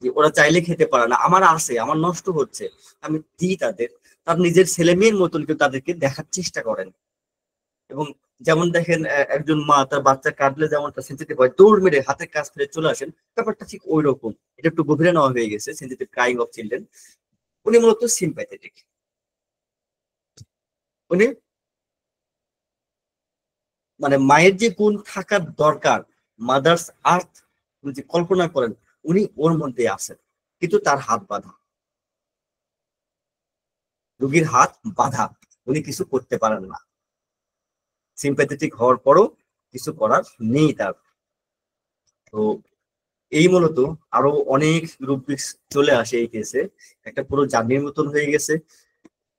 যে ওরা চাইলে খেতে পারে না, আমার আছে, আমার নষ্ট হচ্ছে, আমি দিই তাদের। তার নিজের ছেলে মেয়ের মতন কেউ তাদেরকে দেখার চেষ্টা করেন। এবং যেমন দেখেন একজন মা তার বাচ্চা কাঁদলে যেমন সেন্সিটিভ হয়, দৌড় মেরে হাতের কাজ ফেলে চলে আসেন, ব্যাপারটা ঠিক ওই রকম। এটা একটু গভীরে নেওয়া হয়ে গেছে, সেন্সিটিভ ক্রাইং অফ চিলড্রেন। উনি মূলত সিম্প্যাথেটিক, উনি মানে মায়ের যে গুণ থাকার দরকার, মাদার্স আর্থ যে কল্পনা করেন, উনি ওর মধ্যে আছেন, কিন্তু তার হাত বাঁধা, রোগীর হাত বাঁধা, উনি কিছু করতে পারেন না। সিম্প্যাথেটিক হওয়ার পরও কিছু করার নেই তার। তো এই মূলত আরো অনেক রূপ চলে আসে এই কেসে, একটা পুরো জার্নির মতন হয়ে গেছে।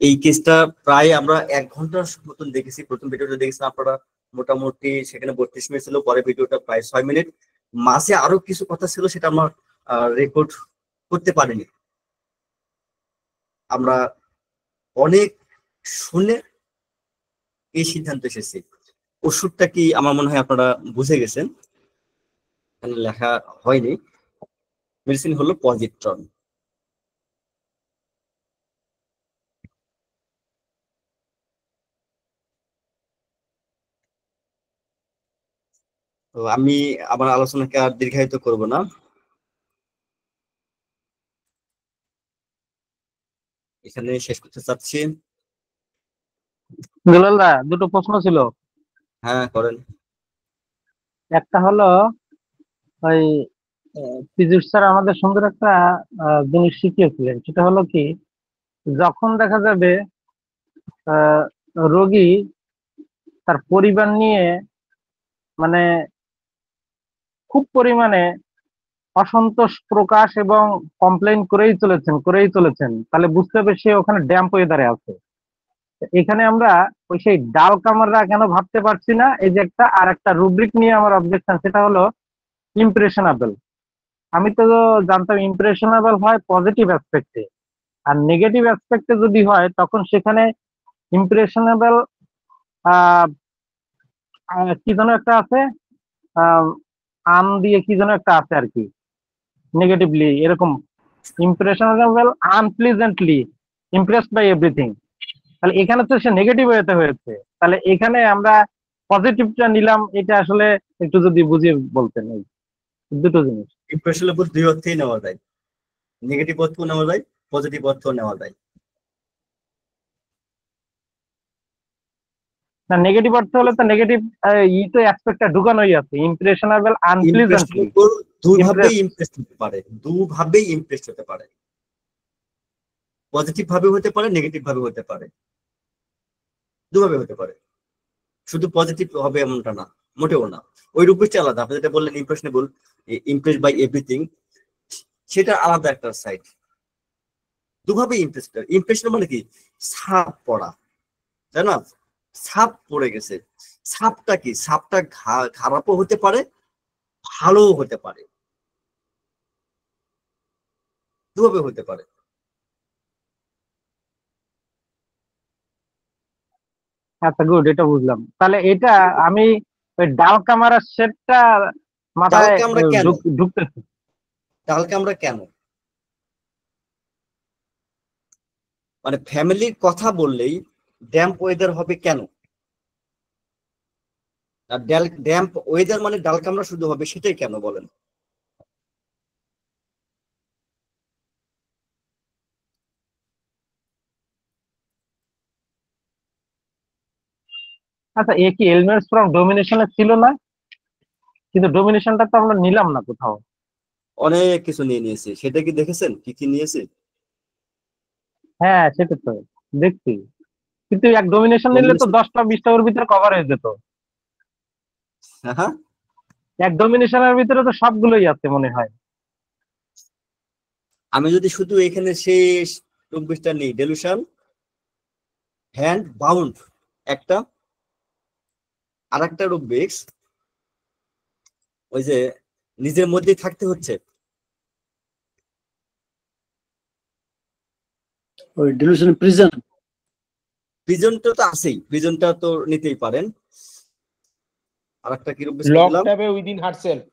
এই কেসটা প্রায় আমরা 1 ঘন্টার মতন দেখেছি। প্রথম ভিডিওটা দেখেছিলাম আপনারা, মোটামুটি সেখানে 32 মিনিট ছিল, পরে ভিডিওটা প্রায় 6 মিনিট। মাঝে আরো কিছু কথা ছিল, সেটা আমরা রেকর্ড করতে পারিনি। আমরা অনেক শুনে এই সিদ্ধান্ত এসেছি। ওষুধটা কি আমার মনে হয় আপনারা বুঝে গেছেন, এখানে লেখা হয়নি। মেডিসিন হলো পজিট্রন। তো আমি আমার আলোচনাকে আর দীর্ঘায়িত করব না, এখানে শেষ করতে চাচ্ছি। দুলাল দা, দুটো প্রশ্ন ছিল। হ্যাঁ করেন। একটা হলো ওই ফিজিক্স স্যার আমাদের সুন্দর একটা জিনিস শিখিয়েছিলেন, সেটা হলো কি, যখন দেখা যাবে রোগী তার পরিবার নিয়ে মানে খুব পরিমাণে অসন্তোষ প্রকাশ এবং কমপ্লেন করেই চলেছেন, তাহলে বুঝতে হবে সে ওখানে ড্যাম্প ওয়েদারে আছে। এখানে আমরা ওই সেই ডাল কামাররা কেন ভাবতে পারছি না, এই যে একটা আর একটা রুব্রিক নিয়ে আমার অবজেকশন, সেটা হলো ইমপ্রেশনাবল। আমি তো জানতাম ইমপ্রেশনাবল হয় পজিটিভ অ্যাসপেক্টে, আর নেগেটিভ অ্যাসপেক্টে যদি হয় তখন সেখানে ইমপ্রেশনেবল কি যেন একটা আছে, আন দিয়ে কি যেন একটা আছে আর কি, নেগেটিভলি এরকম, ইমপ্রেশনেবল আনপ্লিজেন্টলি ইমপ্রেসড বাই এভরিথিং। তাহলে এখানে তো সে নেগেটিভ ওয়েতে হয়েছে, তাহলে এখানে আমরা পজিটিভটা নিলাম, এটা আসলে একটু যদি বুঝিয়ে বলতেন। এই দুটো জিনিস ইমপ্রেশনেবল দুই অর্থেই নেওয়া যায়, নেগেটিভ অর্থও নেওয়া যায়, পজিটিভ অর্থও নেওয়া যায়। না, নেগেটিভ অর্থ হলে তো নেগেটিভ তো অ্যাসপেক্টটা ঢুকানোই আছে, ইমপ্রেশনেবল আনপ্লিজেন্টলি। দুভাবেই ইমপ্রেস হতে পারে, দুভাবেই ইমপ্রেস হতে পারে, পজিটিভ ভাবে হতে পারে, নেগেটিভ ভাবে হতে পারে, দুভাবে হতে পারে। শুধু পজিটিভ হবে এমনটা না, মোটেও না। ওই রূপটা আলাদা। আপনি যেটা বললেন ইমপ্রেশনেবল, ইমপ্রেস বাই এভরিথিং, সেটা আলাদা একটা সাইড। দুভাবে ইমপ্রেশন মানে কি, ছাপ পড়া, তাই না? ছাপ পড়ে গেছে। ছাপটা কি, ছাপটা খারাপও হতে পারে, ভালোও হতে পারে, দুভাবে হতে পারে। আচ্ছা গুড, এটা বুঝলাম। তাহলে এটা আমি ওই ডাল কামারার সেটটা মাথায় ডালকে আমরা কেন, ঢুকতেছে। ডালকে আমরা কেন, মানে ফ্যামিলির কথা বললেই ড্যাম্প ওয়েদার হবে কেন? আর ড্যাম্প ওয়েদার মানে ডাল কামড়া শুধু হবে, সেটাই কেন বলেন? আচ্ছা, এ কি এলিমেন্টস ফ্রম ডোমিনেশনে ছিল না? কিন্তু ডোমিনেশনটা তো আমরা নিলাম না কোথাও। অনেক কিছু নিয়ে নিয়েছে, সেটা কি দেখেছেন কি কি নিয়েছে? হ্যাঁ সেটা তো দেখছি, কিন্তু এক ডমিনেশন নিলে তো 10টা 20টা ওর ভিতরে কভার হয়ে যেত। হ্যাঁ, এক ডমিনেশনের ভিতরে তো সবগুলোই আছে মনে হয়। আমি যদি শুধু এখানে শেষ 24টা নেই, ডেলুশন, হ্যান্ড বাউন্ড একটা, আর একটা রুব্রিক্স ওই যে নিজের মধ্যেই থাকতে হচ্ছে, ওই ডিলুশন প্রিজন। প্রিজনটা তো আছেই, প্রিজনটা তো নিতেই পারেন। আর একটা কি রুব্রিক্স লক দিলাম, ট্যাবে উইদিন হারসেলফ,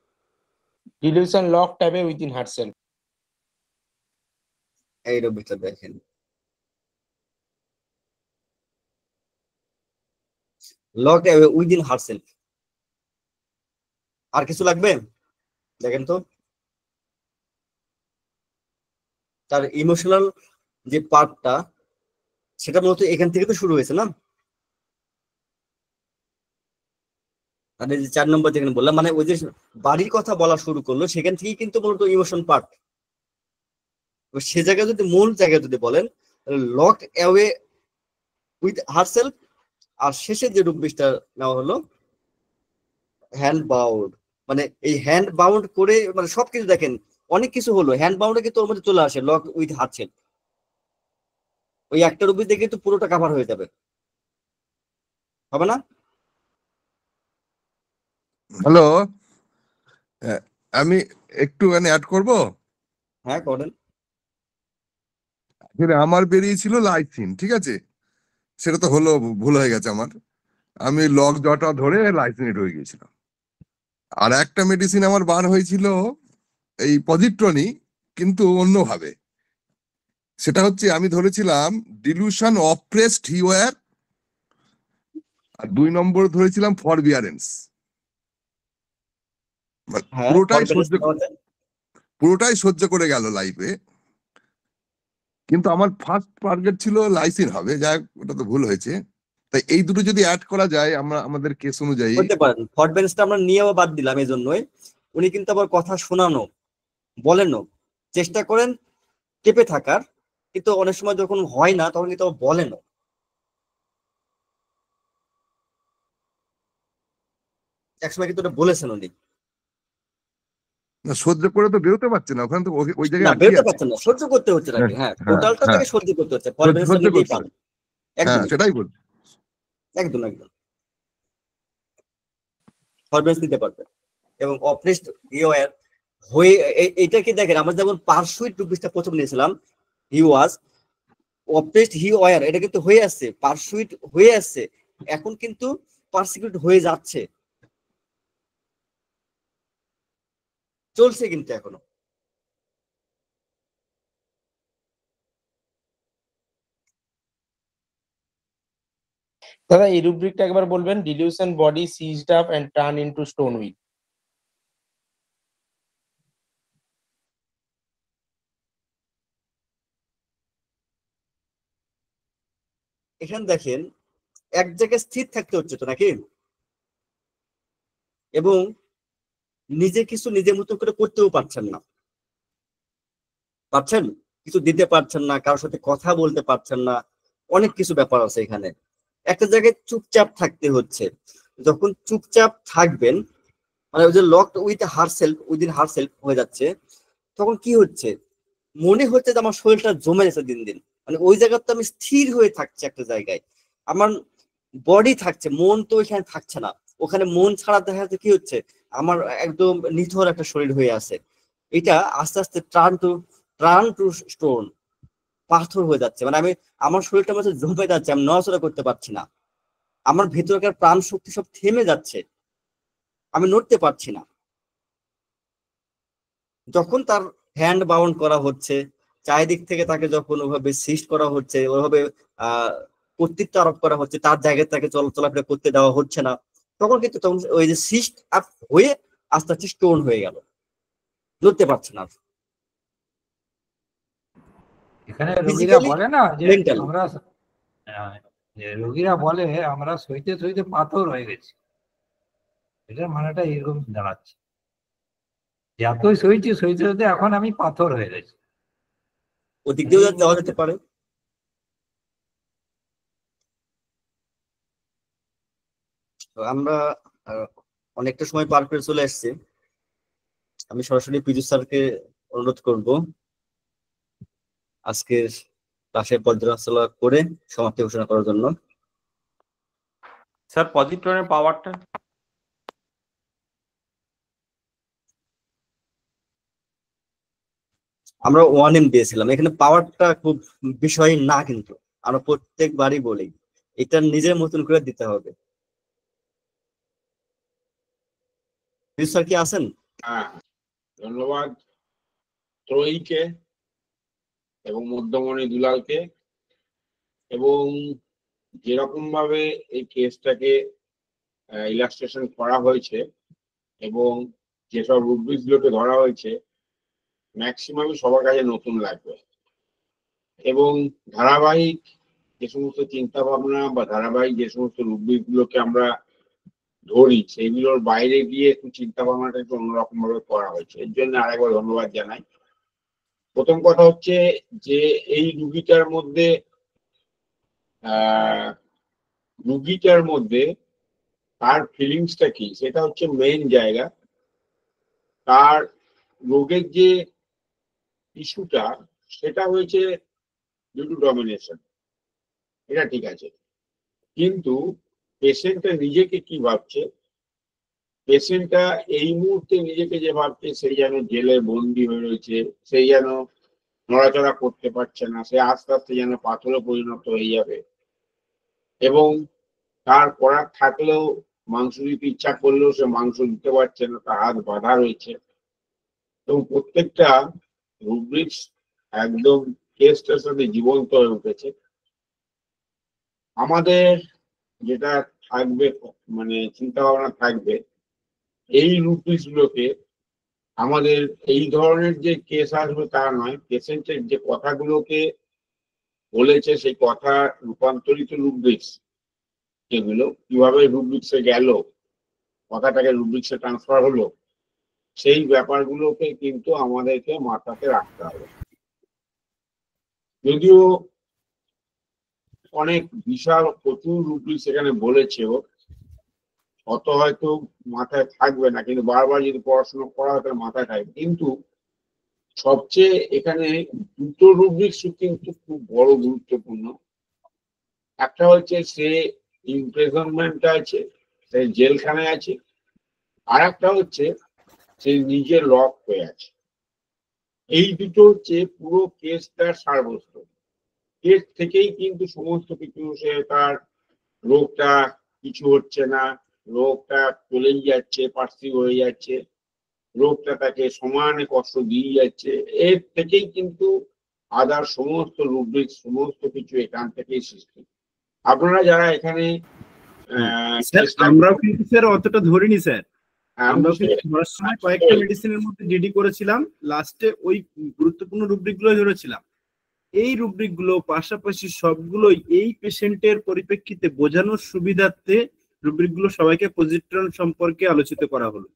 ডিলিউশন লক ট্যাবে উইদিন হারসেলফ। এই রুব্রিক্সটা দেখেন, লক উইদিন হারসেলফ। আর কিছু লাগবে দেখেন তো, তার ইমোশনাল যে পার্টটা সেটা মূলত এখান থেকে তো শুরু হয়েছে না। আর এই যে 4 নম্বর যেখানে বললাম, মানে ওই যে বাড়ির কথা বলা শুরু করলো সেখান থেকেই কিন্তু মূলত ইমোশন পার্ট। সে জায়গায় যদি মূল জায়গায় যদি বলেন লক অ্যাওয়ে উইথ হারসেলফ, আর শেষে যে রূপবিশটা নেওয়া হলো হ্যান্ড বাউন্ড, মানে এই হ্যান্ড বাউন্ড করে মানে সবকিছু দেখেন অনেক কিছু হলো, হ্যান্ড বাউন্ডে কিন্তু ওর মধ্যে চলে আসে লক উইথ হারসেলফ। ওই একটা রূপবিশ দেখে তো পুরোটা কভার হয়ে যাবে, হবে না? হ্যালো, আমি একটুখানি অ্যাড করব। হ্যাঁ করেন। আমার বেরিয়েছিল লাইসিন, ঠিক আছে, সেটা তো হলো, ভুল হয়ে গেছে আমার। আমি লক জটা ধরে লাইসিনে ঢুকে গিয়েছিলাম। আর একটা মেডিসিন আমার বার হয়েছিল এই পজিট্রনি, কিন্তু অন্যভাবে। সেটা হচ্ছে আমি ধরেছিলাম ডিলুশন অপ্রেসড হিওয়ার, আর 2 নম্বর ধরেছিলাম ফরবিয়ারেন্স। পুরোটাই সহ্য করে গেল লাইফে, কিন্তু আমার ফার্স্ট টার্গেট ছিল লাইসিন হবে, যাই হোক ওটা তো ভুল হয়েছে। তাই এই দুটো যদি অ্যাড করা যায় আমরা আমাদের কেস অনুযায়ী করতে পারেন। ফরবিয়ারেন্সটা আমরা নিয়েও বাদ দিলাম এই জন্যই, উনি কিন্তু আবার কথা শোনানো বলেনও, চেষ্টা করেন চেপে থাকার, কিন্তু অনেক সময় যখন হয় না তখন কিন্তু বলেনও। একসময় কিন্তু ওটা বলেছেন উনি। না, সহ্য করে তো বেরোতে পারছে না ওখানে, তো ওই না জায়গায় বেরোতে পারছেন না, সহ্য করতে হচ্ছে নাকি? হ্যাঁ, টোটালটা থেকে সহ্য করতে হচ্ছে, ফরবিয়ারেন্সটা নিতেই পারেন। একদম সেটাই বলছি, একদম একদম ফরবিয়ারেন্স নিতে পারবেন। এবং অপ্রেসড হিওয়ার হয়ে এটা কি দেখেন, আমরা যেমন পারসুইট রূপবিশটা প্রথম নিয়েছিলাম, হি ওয়াজ অপ্রেসড হিওয়ার, এটা কিন্তু হয়ে আসছে, পারসুইট হয়ে আসছে, এখন কিন্তু পারসিকিউট হয়ে যাচ্ছে, চলছে কিন্তু এখনো। দাদা এই রুব্রিকটা একবার বলবেন, delusion body seized up and turn into stone will. এখানে দেখেন এক জায়গায় স্থির থাকতে হচ্ছে তো নাকি, এবং নিজে কিছু নিজের মতো করে করতেও পারছেন না, পারছেন কিছু দিতে পারছেন না, কারোর সাথে কথা বলতে পারছেন না, অনেক কিছু ব্যাপার আছে এখানে। একটা জায়গায় চুপচাপ থাকতে হচ্ছে। যখন চুপচাপ থাকবেন, মানে ওই যে locked with herself, within herself হয়ে যাচ্ছে, তখন কি হচ্ছে, মনে হচ্ছে যে আমার শরীরটা জমে যাচ্ছে দিন দিন, মানে ওই জায়গাতে আমি স্থির হয়ে থাকছি একটা জায়গায়, আমার বডি থাকছে, মন তো ওইখানে থাকছে না। ওখানে মন ছাড়া দেখা যাচ্ছে কি হচ্ছে, আমার একদম নিথর একটা শরীর হয়ে আছে। এটা আস্তে আস্তে টার্ন টু স্টোন, পাথর হয়ে যাচ্ছে, মানে আমি আমার শরীরটা মধ্যে জমে যাচ্ছে, আমি নড়াচড়া করতে পারছি না, আমার ভেতরকার প্রাণ শক্তি সব থেমে যাচ্ছে, আমি নড়তে পারছি না। যখন তার হ্যান্ড বাউন্ড করা হচ্ছে, চারিদিক থেকে তাকে যখন ওভাবে সিস্ট করা হচ্ছে, ওইভাবে কর্তৃত্ব আরোপ করা হচ্ছে, তার জায়গায় তাকে চলাফেরা করতে দেওয়া হচ্ছে না, তখন কিন্তু তখন ওই যে সিস্ট আপ হয়ে আস্তে আস্তে স্টোন হয়ে গেল, নড়তে পারছে না। এখানে রোগীরা বলে না যে আমরা, রোগীরা বলে আমরা সইতে সইতে পাথর হয়ে গেছি, এটার মানেটা এরকম দাঁড়াচ্ছে, যতই সইতে সইতে সইতে এখন আমি পাথর হয়ে গেছি। ওদিক দিয়েও যাওয়া যেতে পারে। তো আমরা অনেকটা সময় পার করে চলে আসছি। আমি সরাসরি পীযূষ স্যারকে অনুরোধ করব আজকের ক্লাসের পর্যালোচনা করে সমাপ্তি ঘোষণা করার জন্য। স্যার পজিট্রনের পাওয়ারটা আমরা 1M দিয়েছিলাম, এখানে পাওয়ারটা খুব বিষয় না, কিন্তু আমরা প্রত্যেকবারই বলি এটা নিজের মতন করে দিতে হবে। স্যার কি আছেন? হ্যাঁ, ধন্যবাদ ত্রয়ীকে এবং মধ্যমণি দুলালকে, এবং যেরকম ভাবে এই কেসটাকে ইলাস্ট্রেশন করা হয়েছে এবং যেসব রুব্রিক্স গুলোকে ধরা হয়েছে ম্যাক্সিমামই সবার কাছে নতুন লাগবে, এবং ধারাবাহিক যে সমস্ত চিন্তা ভাবনা বা ধারাবাহিক যে সমস্ত রুব্রিক গুলোকে আমরা ধরি সেইগুলোর বাইরে গিয়ে একটু চিন্তা ভাবনাটা একটু অন্যরকম ভাবে করা হয়েছে। এর জন্য আরেকবার ধন্যবাদ জানাই। প্রথম কথা হচ্ছে যে এই রুগীটার মধ্যে তার ফিলিংসটা কি সেটা হচ্ছে মেইন জায়গা। তার রোগের যে ইস্যুটা সেটা হয়েছে ডিউ টু ডমিনেশন, এটা ঠিক আছে, কিন্তু পেশেন্টটা নিজেকে কি ভাবছে, পেশেন্টটা এই মুহূর্তে নিজেকে যে ভাবছে সেই যেন জেলে বন্দি হয়ে রয়েছে, সেই যেন নড়াচড়া করতে পারছে না, সে আস্তে আস্তে যেন পাথরে পরিণত হয়ে যাবে, এবং তার করার থাকলেও মাংস দিতে ইচ্ছা করলেও সে মাংস দিতে পারছে না, তার হাত বাঁধা রয়েছে। এবং প্রত্যেকটা রুব্রিক্স একদম কেসটার সাথে জীবন্ত হয়ে উঠেছে। আমাদের যেটা থাকবে মানে চিন্তা ভাবনা থাকবে এই রুব্রিক্স গুলোকে আমাদের এই ধরনের যে কেস আসবে তা নয়, পেশেন্টের যে কথাগুলোকে বলেছে সেই কথা রূপান্তরিত রুব্রিক্স যেগুলো কিভাবে রুব্রিক্সে গেল, কথাটাকে রুব্রিক্সে ট্রান্সফার হলো, সেই ব্যাপারগুলোকে কিন্তু আমাদেরকে মাথাতে রাখতে হবে। যদিও অনেক বিশাল প্রচুর রুব্রিক্স এখানে বলেছেও, অত হয়তো মাথায় থাকবে না, কিন্তু বারবার যদি পড়াশোনা করা হয় তাহলে মাথায় থাকবে। কিন্তু সবচেয়ে এখানে দুটো রুব্রিক্স কিন্তু খুব বড় গুরুত্বপূর্ণ। একটা হচ্ছে সে ইমপ্রেজনমেন্টে আছে, সে জেলখানায় আছে, আর একটা হচ্ছে সে নিজে লক হয়ে আছে। এই দুটো হচ্ছে পুরো কেসটার সারবস্তু। কেস থেকেই কিন্তু সমস্ত কিছু, সে তার রোগটা কিছু হচ্ছে না, রোগটা চলেই যাচ্ছে, পার্সিভ হয়ে যাচ্ছে, রোগটা তাকে সমানে কষ্ট দিয়ে যাচ্ছে, এর থেকেই কিন্তু আদার সমস্ত রুব্রিক সমস্ত কিছু এখান থেকেই সৃষ্টি। আপনারা যারা এখানে আমরাও কিন্তু স্যার অতটা ধরিনি স্যার, আমরা ধরার সময় কয়েকটা মেডিসিনের মধ্যে ডিডি করেছিলাম, লাস্টে ওই গুরুত্বপূর্ণ রুব্রিক গুলো ধরেছিলাম। এই রুব্রিক গুলো পাশাপাশি সবগুলোই এই পেশেন্টের পরিপ্রেক্ষিতে বোঝানোর সুবিধার্থে রুব্রিক গুলো সবাইকে পজিট্রন সম্পর্কে আলোচিত করা হলো,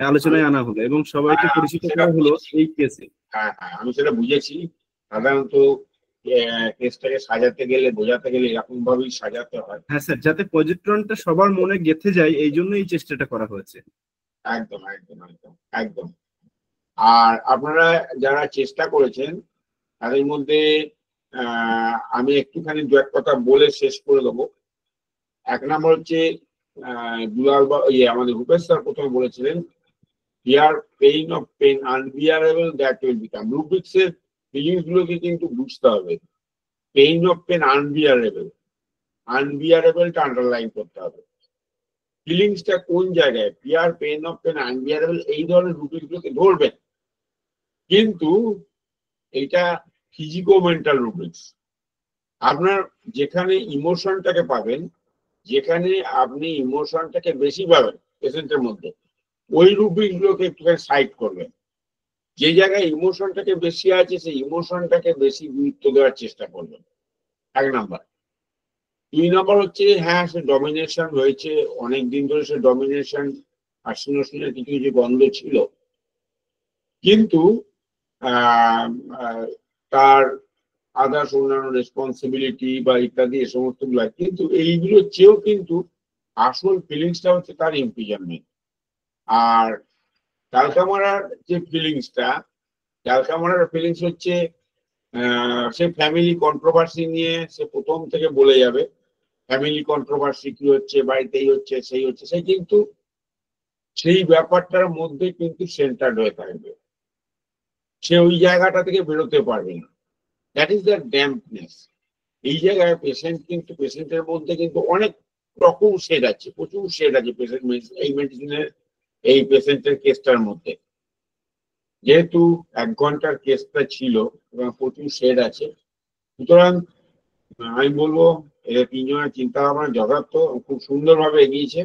আলোচনায় আনা হলো এবং সবাইকে পরিচিত করা হলো এই কেসে। হ্যাঁ হ্যাঁ, আমি সেটা বুঝেছি। সাধারণত কেসটাকে সাজাতে গেলে বোঝাতে গেলে এরকম ভাবেই সাজাতে হয়। হ্যাঁ স্যার, যাতে পজিট্রনটা সবার মনে গেঁথে যায় এই জন্য এই চেষ্টাটা করা হয়েছে। একদম একদম একদম একদম। আর আপনারা যারা চেষ্টা করেছেন তাদের মধ্যে আমি একটুখানি দু এক কথা বলে শেষ করে দেবো। এক নম্বর হচ্ছে দুলাল আমাদের ভূপেশ স্যার প্রথমে বলেছিলেন here pain of pain unbearable that will become. রুব্রিক্সের ফিলিংস গুলোকে কিন্তু বুঝতে হবে। পেইন অফ পেন আনবিয়ারেবল, আনবিয়ারেবলটা আন্ডারলাইন করতে হবে। ফিলিংসটা কোন জায়গায়, fear pain of pain unbearable, এই ধরনের রুব্রিক্স গুলোকে ধরবেন, কিন্তু এটা ফিজিকো মেন্টাল রুব্রিক্স। আপনার যেখানে ইমোশনটাকে পাবেন, যেখানে আপনি ইমোশনটাকে বেশি পাবেন পেশেন্টের মধ্যে, ওই রুব্রিক্স গুলোকে একটুখানি সাইড করবেন। যে জায়গায় ইমোশনটাকে বেশি আছে সেই ইমোশনটাকে বেশি গুরুত্ব দেওয়ার চেষ্টা করবেন, এক নাম্বার। দুই নম্বর হচ্ছে হ্যাঁ সে ডমিনেশন হয়েছে, অনেকদিন ধরে সে ডমিনেশন আর শুনে কিছু কিছু গন্ধ ছিল, কিন্তু তার আদার্স অন্যান্য রেসপন্সিবিলিটি বা ইত্যাদি এ সমস্ত গুলা, কিন্তু এইগুলোর চেয়েও কিন্তু আসল ফিলিংসটা হচ্ছে তার ইমপ্রিজনমেন্ট। আর ক্যালকামারার যে ফিলিংসটা, ক্যালকামারার ফিলিংস হচ্ছে সে ফ্যামিলি কন্ট্রোভার্সি নিয়ে সে প্রথম থেকে বলে যাবে ফ্যামিলি কন্ট্রোভার্সি কি হচ্ছে, বাড়িতেই হচ্ছে, সেই হচ্ছে, সে কিন্তু সেই ব্যাপারটার মধ্যে কিন্তু সেন্টার্ড হয়ে থাকবে, সে ওই জায়গাটা থেকে বেরোতে পারবে না। That is the dampness. এই জায়গায় পেশেন্টের মধ্যে কিন্তু অনেক রকম শেড আছে, প্রচুর শেড আছে এই মেডিসিনের এই পেশেন্টের কেসটার মধ্যে। যেহেতু 1 ঘন্টার কেসটা ছিল এবং প্রচুর শেড আছে, সুতরাং আমি বলবো এদের 3 জনের চিন্তা ভাবনা যথার্থ, খুব সুন্দরভাবে এগিয়েছে।